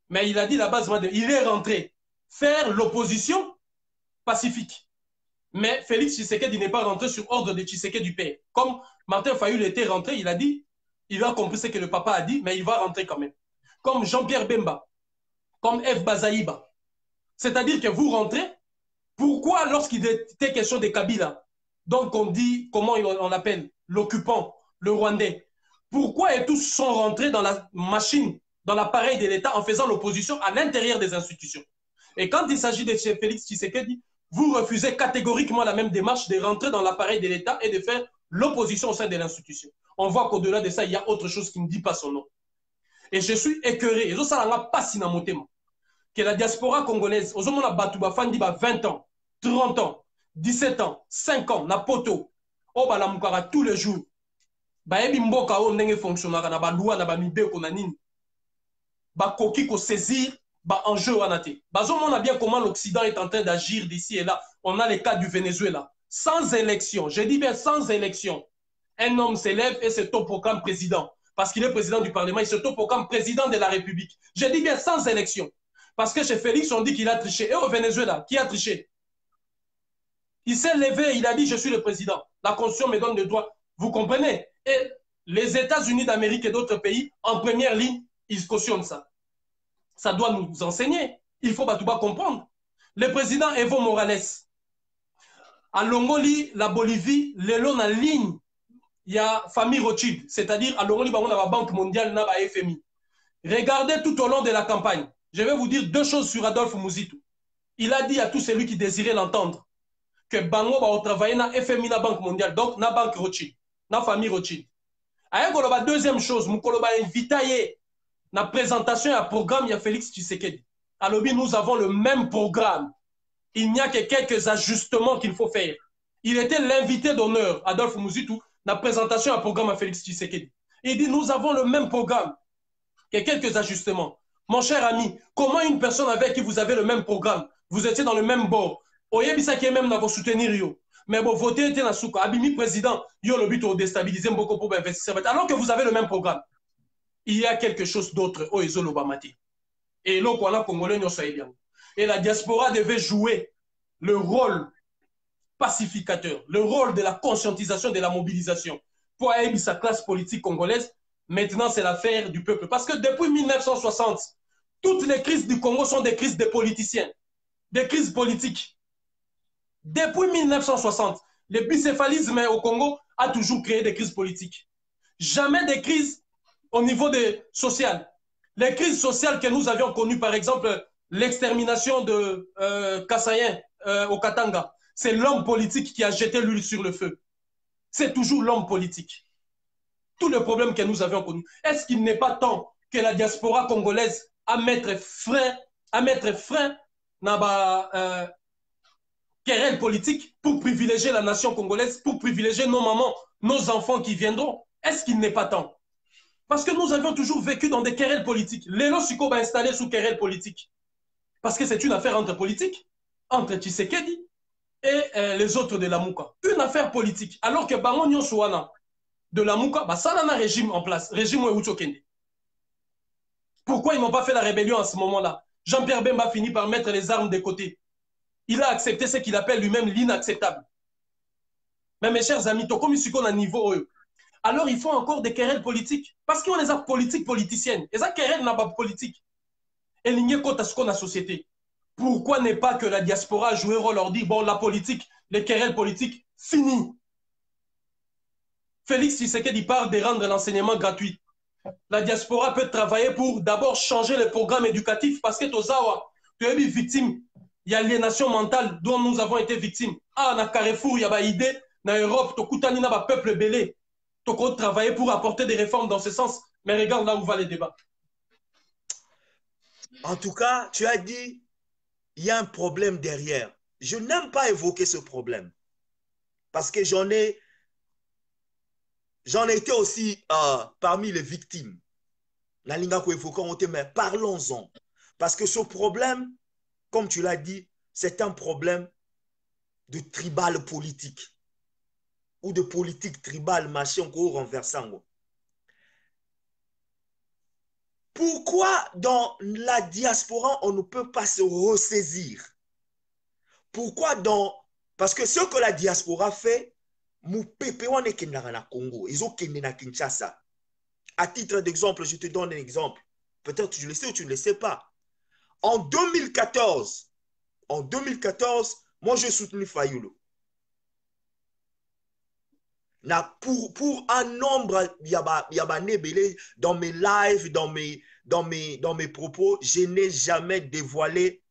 [SPEAKER 2] Mais il a dit la base m'a demandé, il est rentré. Faire l'opposition pacifique. Mais Félix Tshisekedi n'est pas rentré sur ordre de Tshisekedi du père. Comme Martin Fayulu était rentré, il a dit, il a compris ce que le papa a dit, mais il va rentrer quand même. Comme Jean-Pierre Bemba, comme F. Bazaïba. C'est-à-dire que vous rentrez, pourquoi lorsqu'il était question de Kabila, donc on dit, comment on l'appelle, l'occupant, le Rwandais, pourquoi tous sont rentrés dans la machine, dans l'appareil de l'État en faisant l'opposition à l'intérieur des institutions? Et quand il s'agit de chez Félix Tshisekedi, vous refusez catégoriquement la même démarche de rentrer dans l'appareil de l'État et de faire l'opposition au sein de l'institution. On voit qu'au-delà de ça, il y a autre chose qui ne dit pas son nom. Et je suis écœuré. Et ça n'a pas si que la diaspora congolaise, aux hommes, on a battu 20 ans, 30 ans, 17 ans, 5 ans, na poto, oh, bah, la moukara tous les jours. Bah, ebi mboka o ndenge fonctionnera, na ba loi, na ba mibeko na nini. Bah, koki ko saisir, bah, enjeu anate. Bah, on a bien comment l'Occident est en train d'agir d'ici et là. On a les cas du Venezuela. Sans élection, je dis bien sans élection. Un homme s'élève et se proclame président. parce qu'il est président du Parlement, il s'autoproclame président de la République. Je dis bien sans élection. Parce que chez Félix, on dit qu'il a triché. Et au Venezuela, qui a triché? Il s'est levé, il a dit, je suis le président. La Constitution me donne le droit. Vous comprenez? Et les États-Unis d'Amérique et d'autres pays, en première ligne, ils cautionnent ça. Ça doit nous enseigner. Il faut pas comprendre. Le président Evo Morales, à Longoli, la Bolivie, le long en ligne, il y a famille Rothschild, c'est-à-dire à Longoli, on a la Banque mondiale, on a la FMI. Regardez tout au long de la campagne. Je vais vous dire deux choses sur Adolphe Muzitu. Il a dit à tous celui qui désirait l'entendre que Bango va travailler dans FMI, la Banque mondiale, donc dans la Banque Rothschild, dans la famille Rothschild. La deuxième chose, nous avons invité la présentation et le programme, il y a Félix Tshisekedi. Alors, nous avons le même programme. Il n'y a que quelques ajustements qu'il faut faire. Il était l'invité d'honneur, Adolphe Muzitu, la présentation et le programme à Félix Tshisekedi. Il dit, nous avons le même programme, que quelques ajustements. Mon cher ami, comment une personne avec qui vous avez le même programme, vous étiez dans le même bord, oyebisa qui est même dans vos soutenir, mais vous votez était dans souka, abimi président, yo le but au déstabiliser beaucoup pour investir, alors que vous avez le même programme. Il y a quelque chose d'autre au Ezolo Bamati. Et là, on a Congolais, nous sommes bien. Et la diaspora devait jouer le rôle pacificateur, le rôle de la conscientisation, de la mobilisation. Pour aider sa classe politique congolaise, maintenant c'est l'affaire du peuple. Parce que depuis 1960, toutes les crises du Congo sont des crises de politiciens, des crises politiques. Depuis 1960, le bicéphalisme au Congo a toujours créé des crises politiques. Jamais des crises au niveau social. Les crises sociales que nous avions connues, par exemple, l'extermination de Kassayen au Katanga, c'est l'homme politique qui a jeté l'huile sur le feu. C'est toujours l'homme politique. Tous les problèmes que nous avions connus. Est-ce qu'il n'est pas temps que la diaspora congolaise à mettre frein dans la querelle politique pour privilégier la nation congolaise, pour privilégier nos mamans, nos enfants qui viendront? Est-ce qu'il n'est pas temps? Parce que nous avions toujours vécu dans des querelles politiques. Lélo Siko va installer sous querelle politique. Parce que c'est une affaire entre politiques, entre Tshisekedi et les autres de la Mouka. Une affaire politique. Alors que Bango Nyosouana de la Mouka, bah, ça a un régime en place. Régime Ouéoutsokende. Pourquoi ils n'ont pas fait la rébellion à ce moment-là? Jean-Pierre Bemba finit par mettre les armes de côté. Il a accepté ce qu'il appelle lui-même l'inacceptable. Mais mes chers amis, comme ici qu'on a niveau eux, alors il faut encore des querelles politiques. Parce qu'on les a politiques politiciennes. Et ça, querelles n'a pas politique. Et l'igné compte à ce qu'on a société. Pourquoi n'est pas que la diaspora joue un rôle, leur dit, bon, la politique, les querelles politiques, fini. Félix Tshisekedi parle de rendre l'enseignement gratuit. La diaspora peut travailler pour d'abord changer le programme éducatif parce que Tozawa, tu es victime. Il y a l'aliénation mentale dont nous avons été victimes. Ah, dans Carrefour, il y a une idée. Dans l'Europe, tu as un peuple belé. Tu comptes travailler pour apporter des réformes dans ce sens. Mais regarde là où va le débat.
[SPEAKER 1] En tout cas, tu as dit, il y a un problème derrière. Je n'aime pas évoquer ce problème. Parce que j'en ai été aussi parmi les victimes. La linga ko évoquons, mais parlons-en. Parce que ce problème, comme tu l'as dit, c'est un problème de tribal politique. Ou de politique tribale, machin, qu'on renversant. Pourquoi dans la diaspora, on ne peut pas se ressaisir? Pourquoi dans... Parce que ce que la diaspora fait, mou pepe wane kendaka na Congo, ils ont kende na Kinshasa. À titre d'exemple, je te donne un exemple. Peut-être tu le sais ou tu ne le sais pas. En 2014, moi j'ai soutenu Fayulu. Pour un nombre, dans mes lives, dans mes propos, je n'ai jamais dévoilé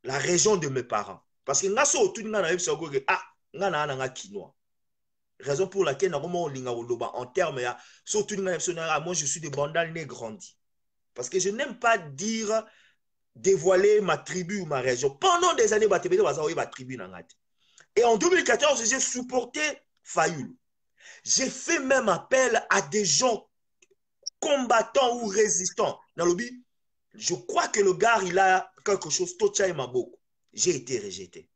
[SPEAKER 1] la région de mes parents. Parce que raison pour laquelle en termes, moi je suis de Bandal né grandi. Parce que je n'aime pas dire dévoiler ma tribu ou ma région. Pendant des années, et en 2014, j'ai supporté Fayulu. J'ai fait même appel à des gens combattants ou résistants. Dans le but, je crois que le gars, il a quelque chose, Tocha et Maboko. J'ai été rejeté.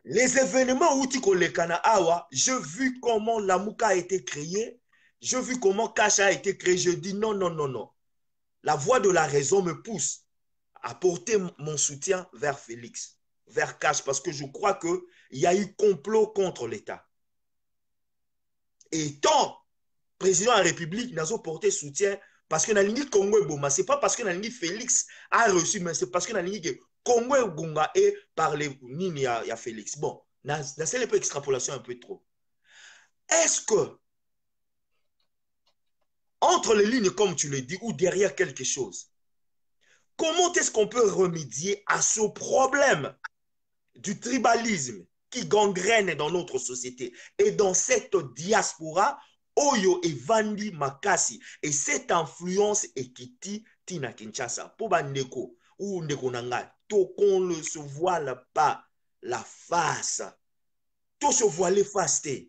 [SPEAKER 1] Les événements où tu connais Awa, j'ai vu comment la Mouka a été créée, J'ai vu comment Cash a été créé. Je dis non, non, non, non. La voix de la raison me pousse à porter mon soutien vers Félix, vers Cash, parce que je crois qu'il y a eu complot contre l'État. Et tant président de la République n'a pas porté soutien parce que Nalingi Congo est Boma. Ce n'est pas parce que Nalingi Félix a reçu, mais c'est parce que Nalingi Congo est Gonga et par les Nini à Félix. Bon, c'est un peu extrapolation un peu trop. Est-ce que, entre les lignes, comme tu le dis, ou derrière quelque chose, comment est-ce qu'on peut remédier à ce problème du tribalisme qui gangrène dans notre société et dans cette diaspora Oyo et Vandi Makasi et cette influence Ekiti Tina Kinshasa pour Bandeko ou Ndeko Nanga qu'on ne se voile pas la face, tout se voile face, il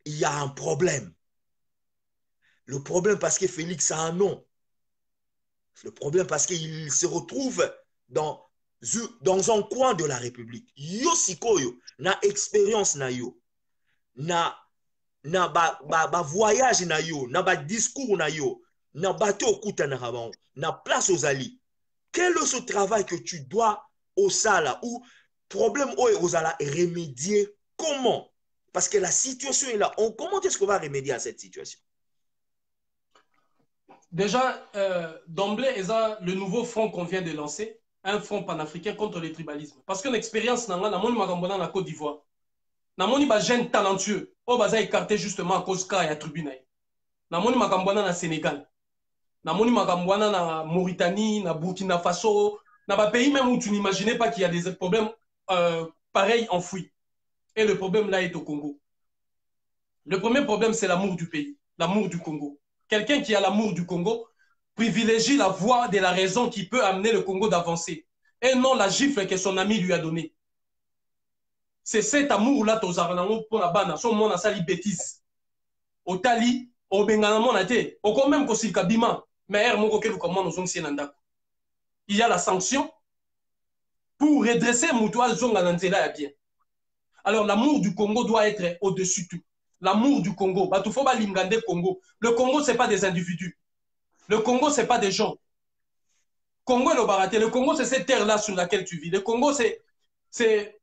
[SPEAKER 1] y a un problème. Le problème parce que Félix a un nom. Le problème parce qu'il se retrouve dans un coin de la République. Yo sikoyo, na expérience na yo, na voyage na yo, na discours na yo, na bateau okuta na rabon, na place aux alliés. Quel est ce travail que tu dois au sala ou problème aux ala remédier? Comment? Parce que la situation est là. Comment est-ce qu'on va remédier à cette situation?
[SPEAKER 2] Déjà, d'emblée, le nouveau front qu'on vient de lancer, un front panafricain contre le tribalisme. Parce qu'une expérience, dans la Côte d'Ivoire, namoni ba jeune talentueux, oh baza écarté justement à cause ka ya tribune. Namoni makambwana na Sénégal. Namoni makambwana na Mauritanie, na Burkina Faso, na ba pays même où tu n'imaginais pas qu'il y a des problèmes pareils enfouis. Et le problème là est au Congo. Le premier problème, c'est l'amour du pays, l'amour du Congo. Quelqu'un qui a l'amour du Congo privilégie la voie de la raison qui peut amener le Congo d'avancer et non la gifle que son ami lui a donnée. C'est cet amour-là, pour la bana, son monde a sali bêtise. Au tali, au benganamon a été, au quand même qu'au kabima, mais il y a la sanction pour redresser Moutoua Zonga Nanzela bien. Alors l'amour du Congo doit être au-dessus de tout. L'amour du Congo, Congo. Le Congo, ce n'est pas des individus. Le Congo, ce n'est pas des gens. Congo est le baraté. Le Congo, c'est cette terre-là sur laquelle tu vis. Le Congo, c'est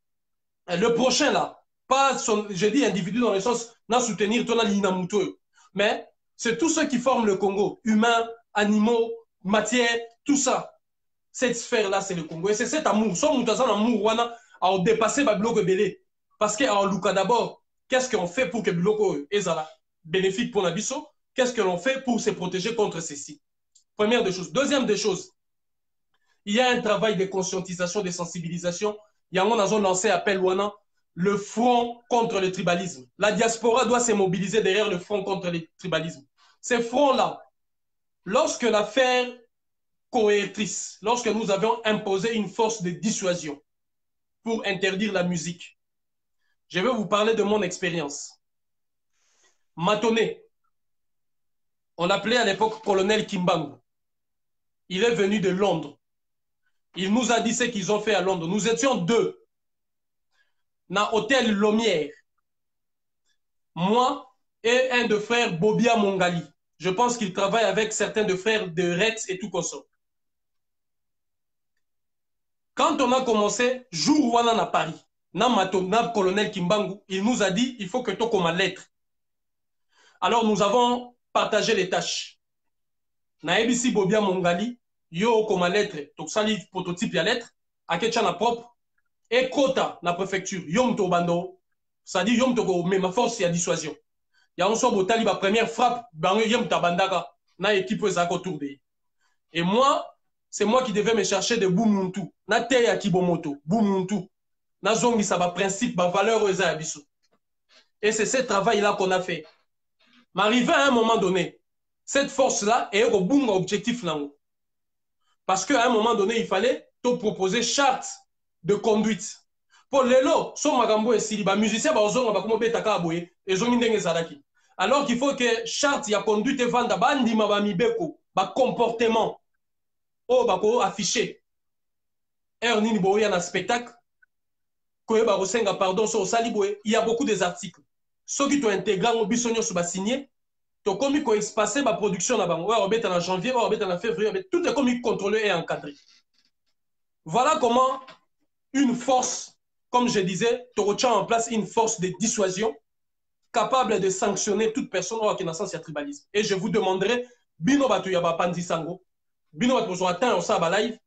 [SPEAKER 2] le prochain là. Pas son, je dis individu dans le sens, n'a soutenir ton alinamuto. Mais c'est tous ceux qui forment le Congo. Humains, animaux, matière, tout ça. Cette sphère-là, c'est le Congo. Et c'est cet amour. Son moutazan amour, a dépassé Babyloko Belé. Parce qu'en Luka d'abord, qu'est-ce qu'on fait pour que Biloko est bénéfique pour Nabiso? Qu'est-ce que l'on fait pour se protéger contre ceci? Première des choses. Deuxième des choses, il y a un travail de conscientisation, de sensibilisation. Il y a un zone lancé appel Wana, le front contre le tribalisme. La diaspora doit se mobiliser derrière le front contre le tribalisme. Ces fronts-là, lorsque l'affaire coercitrice, lorsque nous avions imposé une force de dissuasion pour interdire la musique, je vais vous parler de mon expérience. Matoné, on l'appelait à l'époque colonel Kimbangu. Il est venu de Londres. Il nous a dit ce qu'ils ont fait à Londres. Nous étions deux. Dans l'hôtel Lomière. Moi et un de frères Bobia Mongali. Je pense qu'il travaille avec certains de frères de Retz et tout comme ça. Quand on a commencé, jour où on a Paris, le colonel Kimbangu, il nous a dit il faut que tu aies comme lettre. Alors nous avons partagé les tâches. Na ABC Bobia Mongali, yo comme lettre, donc ça livre prototype ya lettre, akecha na propre, et quota na préfecture, yom to bando, ça dit yom to go mais ma force ya dissuasion. Ya on soit botali ba première frappe, bango yom ta bandaka, na équipe za autour de. Et moi, c'est moi qui devais me chercher de Bumuntu, na te ya Kibomoto, Bumuntu. Na zongi ça ba principe, ba valeur aux abisso. Et c'est ce travail-là qu'on a fait. Mais arrivé à un moment donné, cette force-là est au bon objectif là. Parce qu'à un moment donné, il fallait te proposer charte de conduite. Pour les lots, son magambo et sili, musicien, alors qu'il faut que charte ya conduite vanda bandi mabamibeko, ba comportement, oh bako affiché. Ernini boya na spectacle, pardon, il y a beaucoup des articles ceux qui ont intégré au bisogno sur signé, tu as commis qu'on espacer ma production là-bas. Ouais, on va en janvier, on va en février, mais tout est commis contrôlé et encadré. Voilà comment une force, comme je disais, tu retiens en place une force de dissuasion capable de sanctionner toute personne qui est dans le sens du tribalisme. Et je vous demanderai, bino batu yaba pandi sango, bino batu besoin atteint au saba live,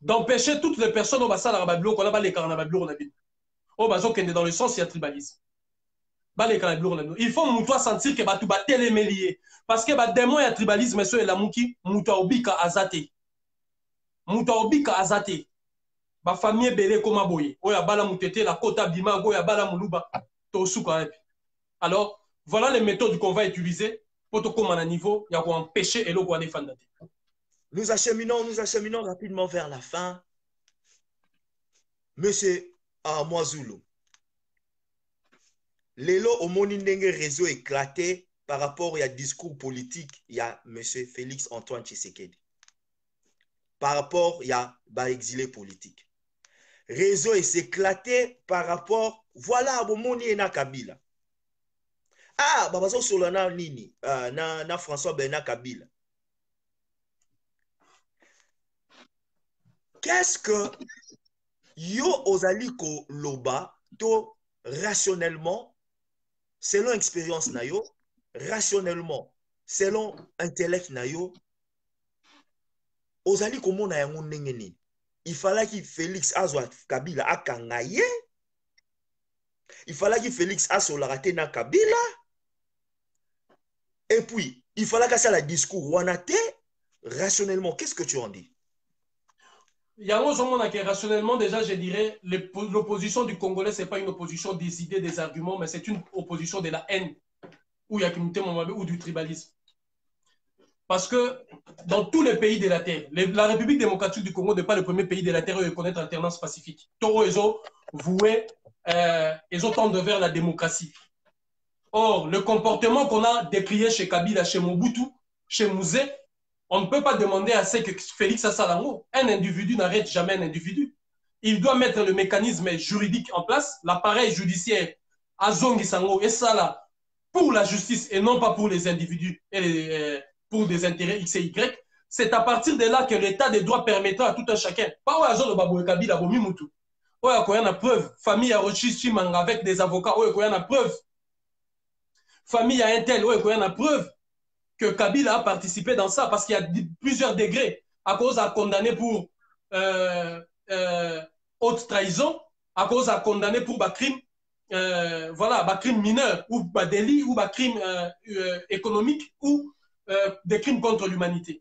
[SPEAKER 2] d'empêcher toutes les personnes au basa la rabablo qu'on a pas les carnabablo on a bin. Au bazo qui est dans le sens du tribalisme. Il faut moutoua sentir que batu ba télémélié parce que ba démon ya tribalisme so la muki moutoua obika azate. Moutoua obika azate. Ba famille belé comme aboye. Oya bala moutete la kota bima go ya bala muluba to suka. Alors, voilà les méthodes qu'on va utiliser pour te commander à niveau, il y a quoi empêcher et le quoi défendre.
[SPEAKER 1] Nous acheminons rapidement vers la fin. Monsieur Amouazoulou, Lelo Omoni Ndenge réseau éclaté par rapport à discours politique, il y a monsieur Félix Antoine Tshisekedi. Par rapport, il y a exilé politique. Réseau est éclaté par rapport, voilà, Omoni et na Kabila. Ah, babazo solana nini, na François Bernard Kabila. Qu'est-ce que yo ozali ko loba to rationnellement, selon expérience na yo, rationnellement, selon intellect na yo, ozali ko mona yango ndenge nini? Il fallait que Félix azwa Kabila akangaye. Il fallait que Félix asolarate na Kabila. Et puis, il fallait que ça la discours wanate rationnellement. Qu'est-ce que tu en dis?
[SPEAKER 2] Rationnellement, déjà, je dirais, l'opposition du Congolais, ce n'est pas une opposition des idées, des arguments, mais c'est une opposition de la haine, ou du tribalisme. Parce que dans tous les pays de la Terre, la République démocratique du Congo n'est pas le premier pays de la Terre à reconnaître l'alternance pacifique. Toro, ils ont voué, ils ont tendé vers la démocratie. Or, le comportement qu'on a décrié chez Kabila, chez Mobutu, chez Mouzé, on ne peut pas demander à ce que Félix Assalango, un individu n'arrête jamais un individu. Il doit mettre le mécanisme juridique en place, l'appareil judiciaire à Zongisango et ça là, pour la justice et non pas pour les individus et pour des intérêts X et Y. C'est à partir de là que l'état des droits permettra à tout un chacun. Pas à Zone Babou Kabila, Bomimutu. Il y a une preuve. Famille à Rochis Manga avec des avocats. Il y a une preuve. Famille à Intel. Il y a une preuve que Kabila a participé dans ça parce qu'il y a plusieurs degrés à cause de condamné pour haute trahison, à cause de condamné pour crime, voilà, crime mineur ou délit ou crime économique ou des crimes contre l'humanité.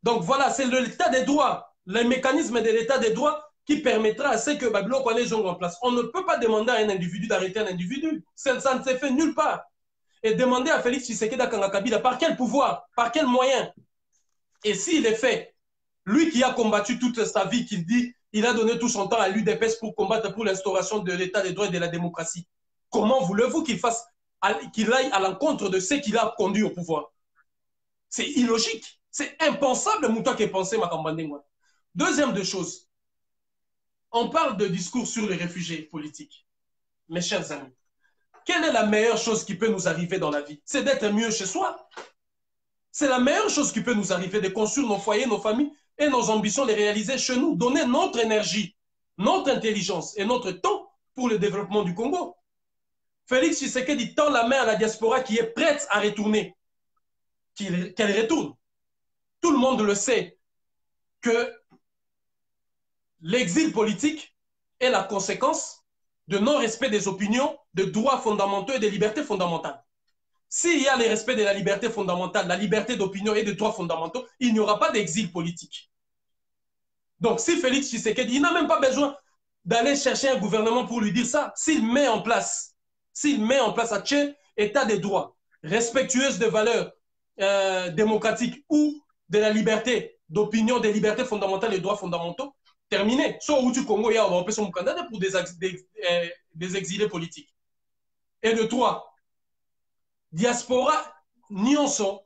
[SPEAKER 2] Donc voilà, c'est l'état des droits, le mécanisme de l'état des droits qui permettra à ce que Babylone connaisse les en place. On ne peut pas demander à un individu d'arrêter un individu. Ça ne s'est fait nulle part. Et demander à Félix Tshisekedi Kabila par quel pouvoir, par quel moyen. Et s'il est fait, lui qui a combattu toute sa vie, qu'il dit, il a donné tout son temps à l'UDPS pour combattre pour l'instauration de l'état des droits et de la démocratie. Comment voulez-vous qu'il fasse, qu'il aille à l'encontre de ceux qu'il a conduit au pouvoir? C'est illogique. C'est impensable, Mouta qui est pensé, Makambandengwa. Deuxième de choses, on parle de discours sur les réfugiés politiques. Mes chers amis, quelle est la meilleure chose qui peut nous arriver dans la vie? C'est d'être mieux chez soi. C'est la meilleure chose qui peut nous arriver, de construire nos foyers, nos familles et nos ambitions, les réaliser chez nous, donner notre énergie, notre intelligence et notre temps pour le développement du Congo. Félix Tshisekedi tend la main à la diaspora qui est prête à retourner, qu'elle retourne. Tout le monde le sait que l'exil politique est la conséquence de non-respect des opinions, de droits fondamentaux et des libertés fondamentales. S'il y a le respect de la liberté fondamentale, la liberté d'opinion et des droits fondamentaux, il n'y aura pas d'exil politique. Donc, si Félix Tshisekedi, il n'a même pas besoin d'aller chercher un gouvernement pour lui dire ça. S'il met en place un état des droits, respectueuse des valeurs démocratiques ou de la liberté d'opinion, des libertés fondamentales et des droits fondamentaux, terminé. Soit où tu Congo, il y a un candidat pour des exilés politiques. Et de trois, diaspora nyonso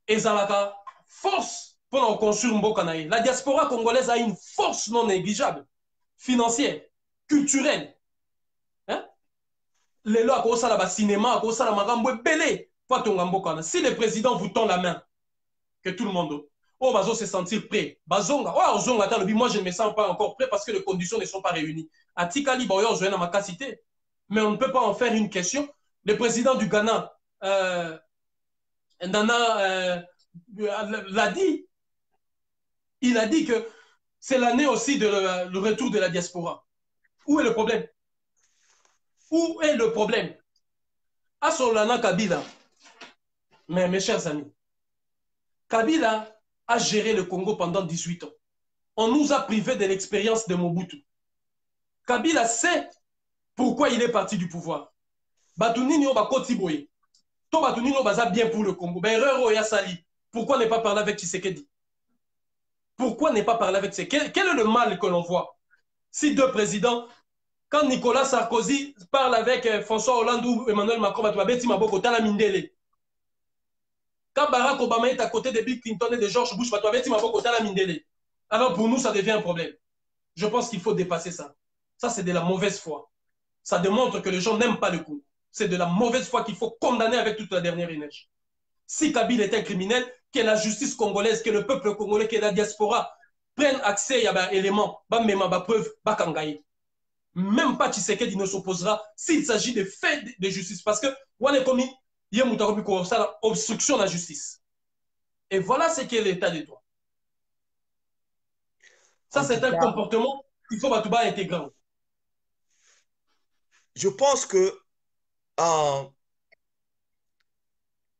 [SPEAKER 2] ezalaka force pour construire mboka na ye. La diaspora congolaise a une force non négligeable, financière, culturelle. Hein? lelo akosala ba cinéma akosala makambo ebele po atonga mboka wana. Si le président vous tend la main, que tout le monde va se sentir prêt, bazonga ozonga ta lobi, moi je ne me sens pas encore prêt parce que les conditions ne sont pas réunies. Atikali ba oyo na makasité, mais on ne peut pas en faire une question. Le président du Ghana l'a dit. Il a dit que c'est l'année aussi de le retour de la diaspora. Où est le problème? Où est le problème? À Solana Kabila, mais mes chers amis, Kabila a géré le Congo pendant 18 ans. On nous a privés de l'expérience de Mobutu. Kabila sait pourquoi il est parti du pouvoir. Batounini Oba Kotiboye. To Batounini Oba bien pour le Congo. Erreur Oya Sali. Pourquoi ne pas parler avec Tshisekedi? Pourquoi ne pas parler avec Tshisekedi? Quel est le mal que l'on voit? Si deux présidents, quand Nicolas Sarkozy parle avec François Hollande ou Emmanuel Macron, quand Barack Obama est à côté de Bill Clinton et de George Bush, alors pour nous, ça devient un problème. Je pense qu'il faut dépasser ça. Ça, c'est de la mauvaise foi. Ça démontre que les gens n'aiment pas le coup. C'est de la mauvaise foi qu'il faut condamner avec toute la dernière énergie. Si Kabila est un criminel, que la justice congolaise, que le peuple congolais, que la diaspora prennent accès à des éléments, preuve, même pas Tshisekedi ne s'opposera s'il s'agit de faits de justice. Parce que, il y a une obstruction de la justice. Et voilà ce qu'est l'état de droit. Ça, c'est un comportement qu'il faut intégrer.
[SPEAKER 1] Je pense que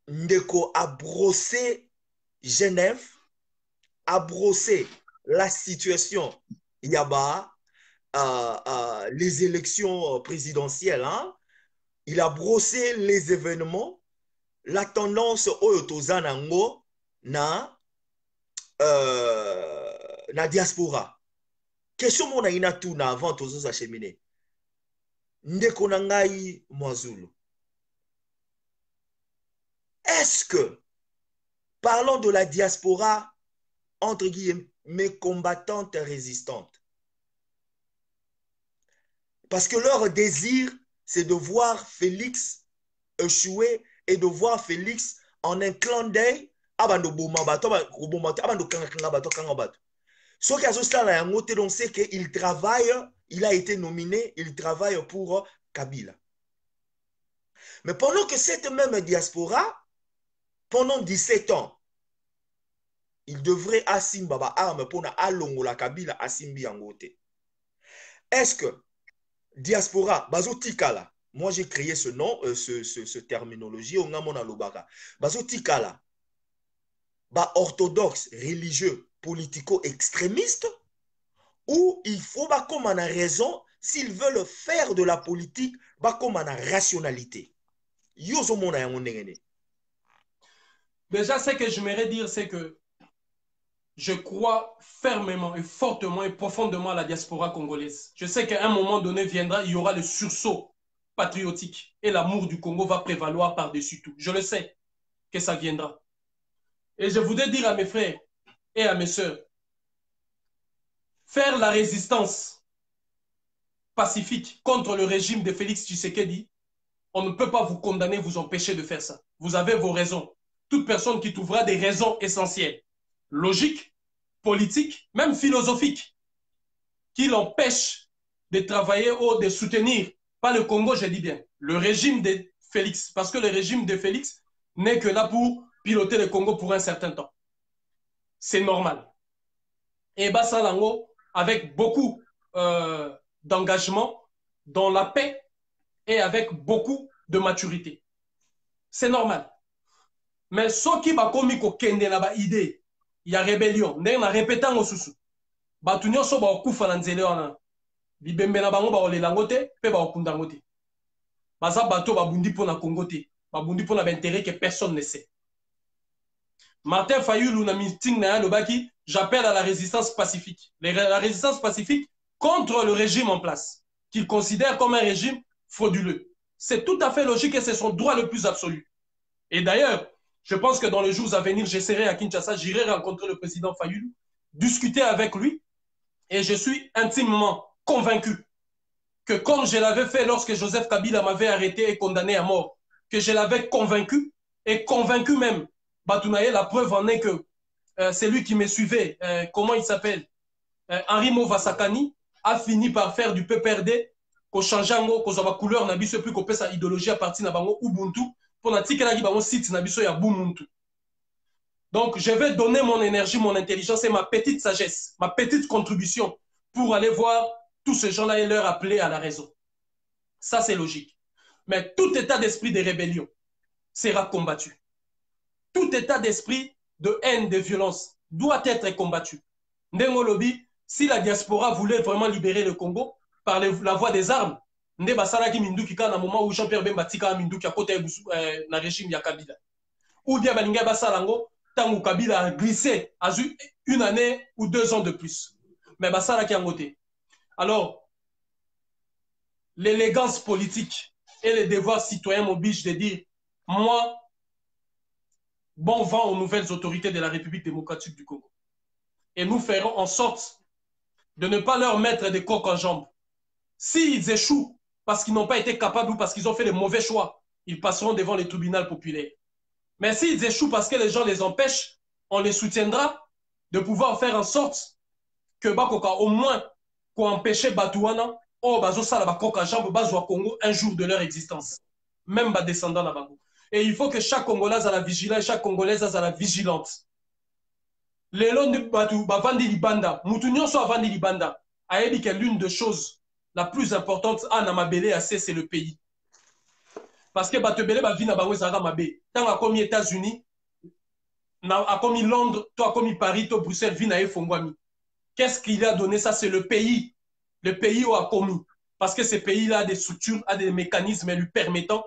[SPEAKER 1] Ndeko a brossé Genève, a brossé la situation Yaba, les élections présidentielles. Hein? Il a brossé les événements, la tendance au Tozanango na diaspora. Question mon aina tout na avant Tozo acheminé. Ndeko nangai Mwazulu. Est-ce que, parlons de la diaspora, entre guillemets, combattantes et résistantes, parce que leur désir, c'est de voir Félix échouer et de voir Félix en un clin d'œil, ce qui on sait qu'il travaille, il a été nominé, il travaille pour Kabila. Mais pendant que cette même diaspora, pendant 17 ans, il devrait asimba ba arme pour na alongo la Kabila asimbi angote. Est-ce que diaspora bazotikala, moi j'ai créé ce nom, ce terminologie on a mon alobaka. Bazotikala ba orthodoxe, religieux, politico-extrémiste, ou il faut ba comme on a raison s'ils veulent faire de la politique ba comme on a rationalité. Yozo mona ya ngene.
[SPEAKER 2] Déjà, ce que je m'aimerais dire, c'est que je crois fermement et fortement et profondément à la diaspora congolaise. Je sais qu'à un moment donné viendra, il y aura le sursaut patriotique et l'amour du Congo va prévaloir par-dessus tout. Je le sais que ça viendra. Et je voudrais dire à mes frères et à mes sœurs, faire la résistance pacifique contre le régime de Félix Tshisekedi, on ne peut pas vous condamner, vous empêcher de faire ça. Vous avez vos raisons. Toute personne qui trouvera des raisons essentielles, logiques, politiques, même philosophiques, qui l'empêchent de travailler ou de soutenir, pas le Congo, je dis bien, le régime de Félix, parce que le régime de Félix n'est que là pour piloter le Congo pour un certain temps. C'est normal. Et Bassalango, avec beaucoup d'engagement dans la paix et avec beaucoup de maturité. C'est normal. Mais ce qui va commis ko kende na ba idée, il y a rébellion. Ndenge na répétant osusu. Batu nyonso ba okufa na nzele wana. Bibembe na bango ba olelango te, pe ba okundango te. Baza bato ba bundi pona Congo te, ba bundi pona intérêt que personne ne sait. Martin Fayulu na meeting na lobaki, j'appelle à la résistance pacifique. La résistance pacifique contre le régime en place, qu'il considère comme un régime frauduleux. C'est tout à fait logique et c'est son droit le plus absolu. Et d'ailleurs, je pense que dans les jours à venir, j'essaierai à Kinshasa, j'irai rencontrer le président Fayulu, discuter avec lui, et je suis intimement convaincu que comme je l'avais fait lorsque Joseph Kabila m'avait arrêté et condamné à mort, que je l'avais convaincu, et convaincu même, Batounaye, la preuve en est que c'est lui qui me suivait, comment il s'appelle, Henri Movasakani, a fini par faire du PPRD, qu'on change en la couleur, n'a plus qu'on peut sa idéologie à partir de Ubuntu, pour na tikela ki bango site na biso ya Bumuntu. Donc, je vais donner mon énergie, mon intelligence et ma petite sagesse, ma petite contribution pour aller voir tous ces gens-là et leur appeler à la raison. Ça, c'est logique. Mais tout état d'esprit de rébellion sera combattu. Tout état d'esprit de haine, de violence doit être combattu. Ndengo Lobi, si la diaspora voulait vraiment libérer le Congo par la voie des armes, Nde Basalaki Minduki, quand à un moment où Jean-Pierre Bemba tika Minduki à côté de la régime de Kabila. Ou bien Balinga Basalango, tant que Kabila a glissé, a eu une année ou 2 ans de plus. Mais Basalaki en côté. Alors, l'élégance politique et les devoirs citoyens m'obligent de dire, moi, bon vent aux nouvelles autorités de la République démocratique du Congo. Et nous ferons en sorte de ne pas leur mettre des coques en jambes. S'ils échouent parce qu'ils n'ont pas été capables ou parce qu'ils ont fait de mauvais choix, ils passeront devant les tribunaux populaires. Mais s'ils échouent parce que les gens les empêchent, on les soutiendra de pouvoir faire en sorte que Bakoka, au moins, qu'on empêche Batouana, oh, Bazosala, Bakoka, Jambo, Bazwa Congo, un jour de leur existence. Même bas descendant là bas. Et il faut que chaque Congolaise a la vigilance, chaque Congolaise a la vigilante. Les lots de Batou, Bavandi Libanda, Moutounion soit Vandi Libanda, Aébi que l'une des choses la plus importante à Namabele, c'est le pays. Parce que Batebele, Bavina Bango, Zara Mabé. Tant à commis États-Unis, à commis Londres, toi, à commis Paris, toi, Bruxelles, Vina et Fongwami. Qu'est-ce qu'il a donné? Ça, c'est le pays. Le pays où a commis. Parce que ce pays-là a des structures, a des mécanismes lui permettant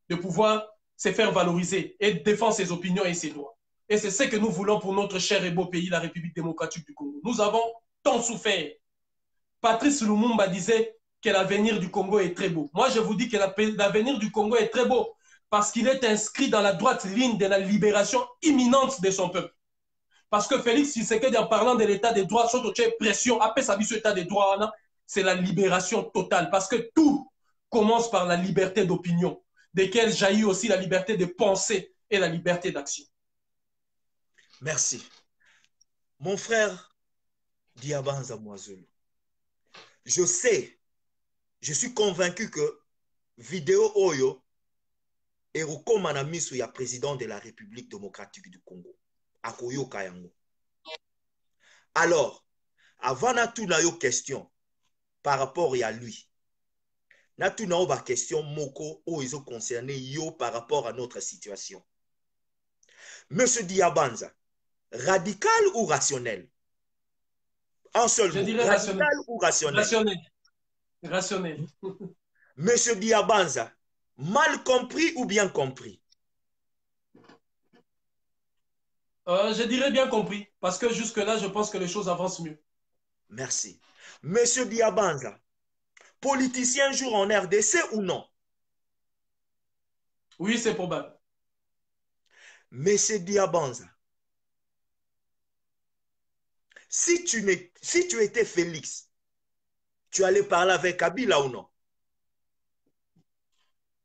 [SPEAKER 2] de pouvoir se faire valoriser et défendre ses opinions et ses droits. Et c'est ce que nous voulons pour notre cher et beau pays, la République démocratique du Congo. Nous avons tant souffert. Patrice Lumumba disait que l'avenir du Congo est très beau. Moi, je vous dis que l'avenir du Congo est très beau parce qu'il est inscrit dans la droite ligne de la libération imminente de son peuple. Parce que Félix Tshisekedi, en parlant de l'état des droits, surtout pression, après sa vie sur l'état des droits, c'est la libération totale. Parce que tout commence par la liberté d'opinion, desquelles jaillit aussi la liberté de penser et la liberté d'action.
[SPEAKER 1] Merci. Mon frère Diabanza Mwazulu, je sais, je suis convaincu que vidéo Oyo est recommandé miso ya président de la République démocratique du Congo. Akoyo Kayango. Alors, avant na tout na yo question par rapport à lui, na tout na yo ba question moko o ils ont concerné yo par rapport à notre situation. Monsieur Diabanza, radical ou rationnel? Un seul
[SPEAKER 2] Je
[SPEAKER 1] mot.
[SPEAKER 2] dirais
[SPEAKER 1] Radical
[SPEAKER 2] rationnel.
[SPEAKER 1] ou rationnel?
[SPEAKER 2] Rationnel. Rationnel.
[SPEAKER 1] Monsieur Diabanza, mal compris ou bien compris?
[SPEAKER 2] Je dirais bien compris, parce que jusque-là, je pense que les choses avancent mieux.
[SPEAKER 1] Merci. Monsieur Diabanza, politicien jour en RDC ou non?
[SPEAKER 2] Oui, c'est probable.
[SPEAKER 1] Monsieur Diabanza, si tu étais Félix, tu allais parler avec Kabila ou non?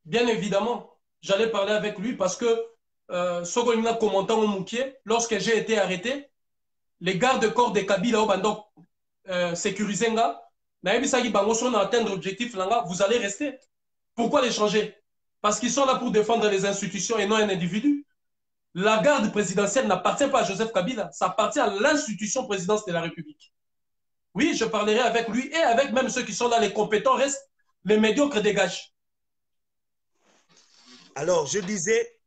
[SPEAKER 2] Bien évidemment, j'allais parler avec lui parce que Sogolina commentant au Moukié, lorsque j'ai été arrêté, les gardes-corps de Kabila au Bandok sécurisé, atteindre l'objectif, vous allez rester. Pourquoi les changer? Parce qu'ils sont là pour défendre les institutions et non un individu. La garde présidentielle n'appartient pas à Joseph Kabila, ça appartient à l'institution présidence de la République. Oui, je parlerai avec lui et avec même ceux qui sont là, les compétents restent, les médiocres dégagent.
[SPEAKER 1] Alors, je disais,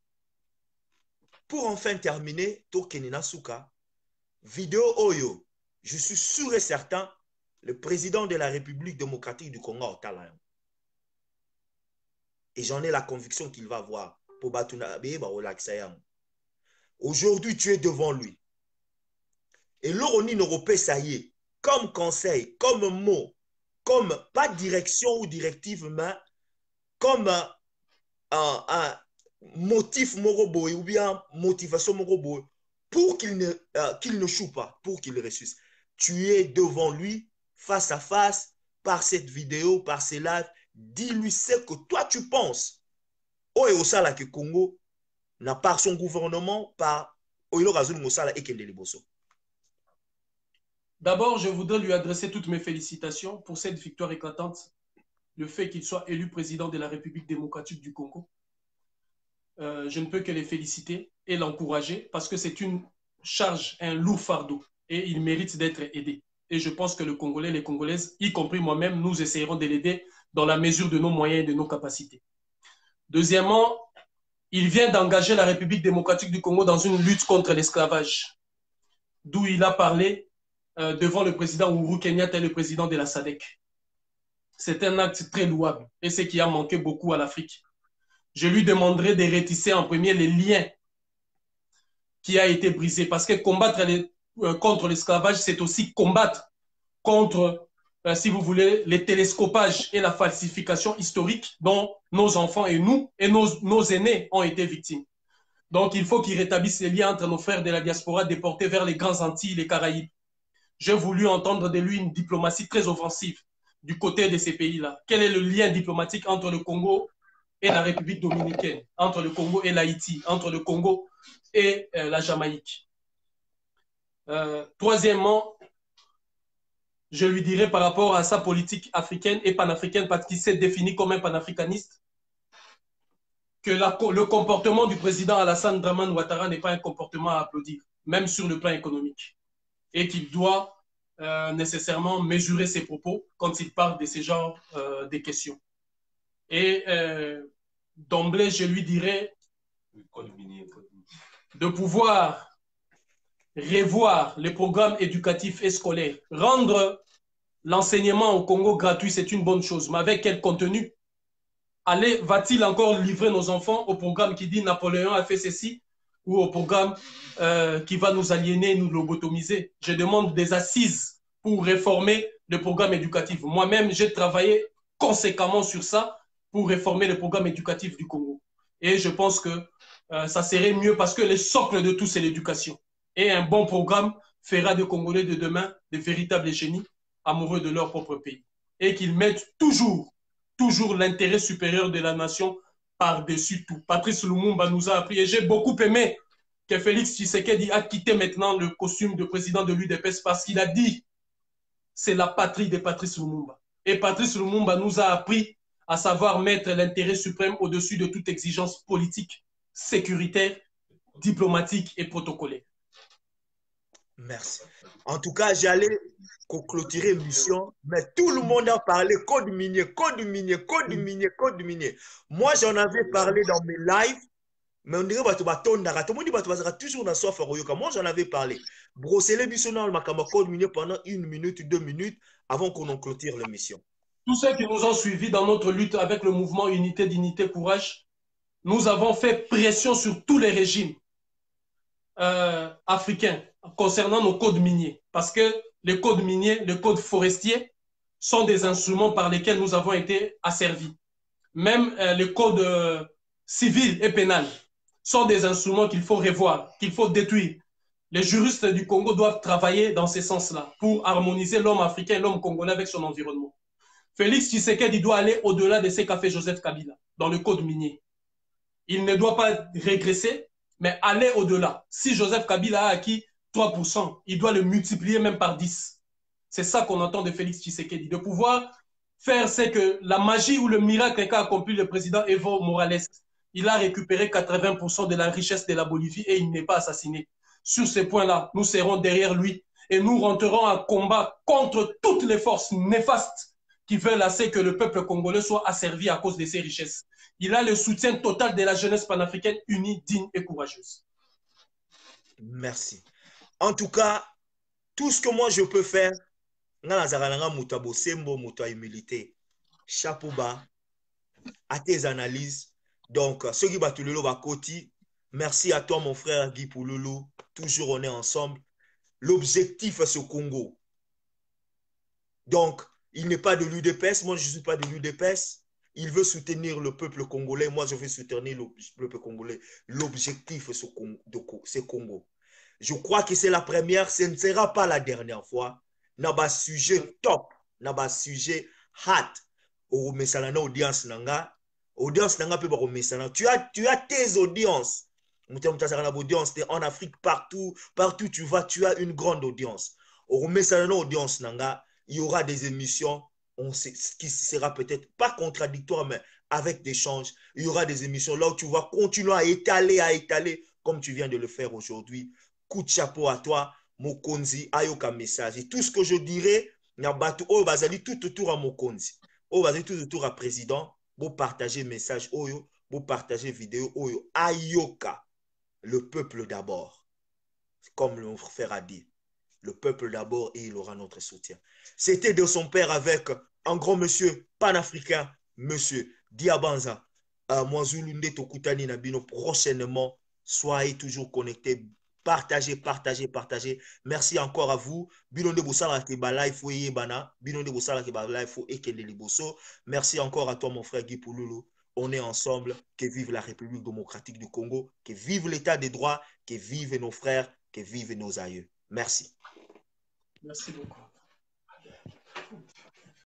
[SPEAKER 1] pour enfin terminer, Tokenina Souka, vidéo Oyo, je suis sûr et certain, le président de la République démocratique du Congo au Talayan. Et j'en ai la conviction qu'il va voir. Aujourd'hui, tu es devant lui. Et l'Oroni n'Europé, ça y est, comme conseil, comme mot, comme pas direction ou directive, mais comme un motif moroboy ou bien motivation moroboy pour qu'il ne choue pas, pour qu'il ressuscite. Tu es devant lui, face à face, par cette vidéo, par ces lives, dis-lui ce que toi tu penses. Oh, et au Sala que Congo, n'a par son gouvernement, par Oilo Razul Mosala et Kendele Bosso.
[SPEAKER 2] D'abord, je voudrais lui adresser toutes mes félicitations pour cette victoire éclatante, le fait qu'il soit élu président de la République démocratique du Congo. Je ne peux que les féliciter et l'encourager parce que c'est une charge, un lourd fardeau et il mérite d'être aidé. Et je pense que le Congolais, les Congolaises, y compris moi-même, nous essayerons de l'aider dans la mesure de nos moyens et de nos capacités. Deuxièmement, il vient d'engager la République démocratique du Congo dans une lutte contre l'esclavage, d'où il a parlé devant le président Uhuru Kenyatta et le président de la SADC. C'est un acte très louable et c'est ce qui a manqué beaucoup à l'Afrique. Je lui demanderai de rétisser en premier les liens qui a été brisé parce que combattre contre l'esclavage, c'est aussi combattre contre, si vous voulez, les télescopages et la falsification historique dont nos enfants et nous et nos aînés ont été victimes. Donc, il faut qu'il rétablisse les liens entre nos frères de la diaspora déportés vers les grandes Antilles, les Caraïbes. J'ai voulu entendre de lui une diplomatie très offensive du côté de ces pays-là. Quel est le lien diplomatique entre le Congo et la République dominicaine, entre le Congo et l'Haïti, entre le Congo et la Jamaïque? Troisièmement, je lui dirai par rapport à sa politique africaine et panafricaine, parce qu'il s'est défini comme un panafricaniste, que le comportement du président Alassane Dramane Ouattara n'est pas un comportement à applaudir, même sur le plan économique, et qu'il doit nécessairement mesurer ses propos quand il parle de ce genre de questions. Et d'emblée, je lui dirais de pouvoir revoir les programmes éducatifs et scolaires. Rendre l'enseignement au Congo gratuit, c'est une bonne chose, mais avec quel contenu? Va-t-il encore livrer nos enfants au programme qui dit Napoléon a fait ceci ou au programme qui va nous aliéner, nous lobotomiser? Je demande des assises pour réformer le programme éducatif. Moi-même, j'ai travaillé conséquemment sur ça pour réformer le programme éducatif du Congo. Et je pense que ça serait mieux parce que le socle de tout, c'est l'éducation. Et un bon programme fera des Congolais de demain de véritables génies amoureux de leur propre pays. Et qu'ils mettent toujours l'intérêt supérieur de la nation par-dessus tout. Patrice Lumumba nous a appris, et j'ai beaucoup aimé que Félix Tshisekedi a quitté maintenant le costume de président de l'UDPS parce qu'il a dit c'est la patrie de Patrice Lumumba. Et Patrice Lumumba nous a appris à savoir mettre l'intérêt suprême au-dessus de toute exigence politique, sécuritaire, diplomatique et protocolaire.
[SPEAKER 1] Merci. En tout cas, j'allais clôturer l'émission, mais tout le monde a parlé code minier, code minier, code minier, code minier. Moi, j'en avais parlé dans mes lives, mais on dirait que tout le monde dit que toujours dans soif. Moi, j'en avais parlé. Brosser l'émission dans le code minier pendant 1 minute, 2 minutes avant qu'on clôture l'émission.
[SPEAKER 2] Tous ceux qui nous ont suivis dans notre lutte avec le mouvement Unité, Dignité, Courage, nous avons fait pression sur tous les régimes africains concernant nos codes miniers. Parce que les codes miniers, les codes forestiers sont des instruments par lesquels nous avons été asservis. Même les codes civils et pénals sont des instruments qu'il faut revoir, qu'il faut détruire. Les juristes du Congo doivent travailler dans ce sens-là pour harmoniser l'homme africain et l'homme congolais avec son environnement. Félix Tshisekedi doit aller au-delà de ce qu'a fait Joseph Kabila dans le code minier. Il ne doit pas régresser, mais aller au-delà. Si Joseph Kabila a acquis 3%, il doit le multiplier même par 10. C'est ça qu'on entend de Félix Tshisekedi, de pouvoir faire ce que la magie ou le miracle qu'a accompli le président Evo Morales. Il a récupéré 80% de la richesse de la Bolivie et il n'est pas assassiné. Sur ces points-là, nous serons derrière lui et nous rentrerons en combat contre toutes les forces néfastes qui veulent assez que le peuple congolais soit asservi à cause de ses richesses. Il a le soutien total de la jeunesse panafricaine unie, digne et courageuse.
[SPEAKER 1] Merci. En tout cas, tout ce que moi je peux faire, chapeau bas à tes analyses. Donc, ceux qui battent le Bakoti, merci à toi, mon frère Guy Pouloulou. Toujours on est ensemble. L'objectif est ce Congo. Donc, il n'est pas de l'UDPS. Moi, je ne suis pas de l'UDPS. Il veut soutenir le peuple congolais. Moi, je veux soutenir le peuple congolais. L'objectif est ce Congo. Je crois que c'est la première. Ce ne sera pas la dernière fois. N'a pas sujet top. N'a pas sujet hâte au mesalana audience nanga audience nanga pe ba mesana tu as tes audiences en Afrique partout tu vas tu as une grande audience au mesalana audience nanga il y aura des émissions on sait, qui sera peut-être pas contradictoire mais avec des changes il y aura des émissions là où tu vas continuer à étaler comme tu viens de le faire aujourd'hui. Coup de chapeau à toi Mokonzi ayoka message et tout ce que je dirais Nyabatu oh bazali tout autour à Mokonzi oh bazali tout autour à président pour partager message oyo pour partager vidéo oyo ayoka le peuple d'abord comme le frère a dit le peuple d'abord et il aura notre soutien. C'était de son père avec un grand monsieur panafricain, monsieur Diabanza. Mwazulunde Tokutani Nabino prochainement. Soyez toujours connectés. Partagez. Merci encore à vous. Binonde Boussala Keba Life Weye Bana. Binonde Boussala Keba Life Ekele Liboso. Merci encore à toi, mon frère Guy Pouloulou. On est ensemble. Que vive la République démocratique du Congo. Que vive l'état des droits. Que vivent nos frères. Que vivent nos aïeux. Merci.
[SPEAKER 2] Merci beaucoup.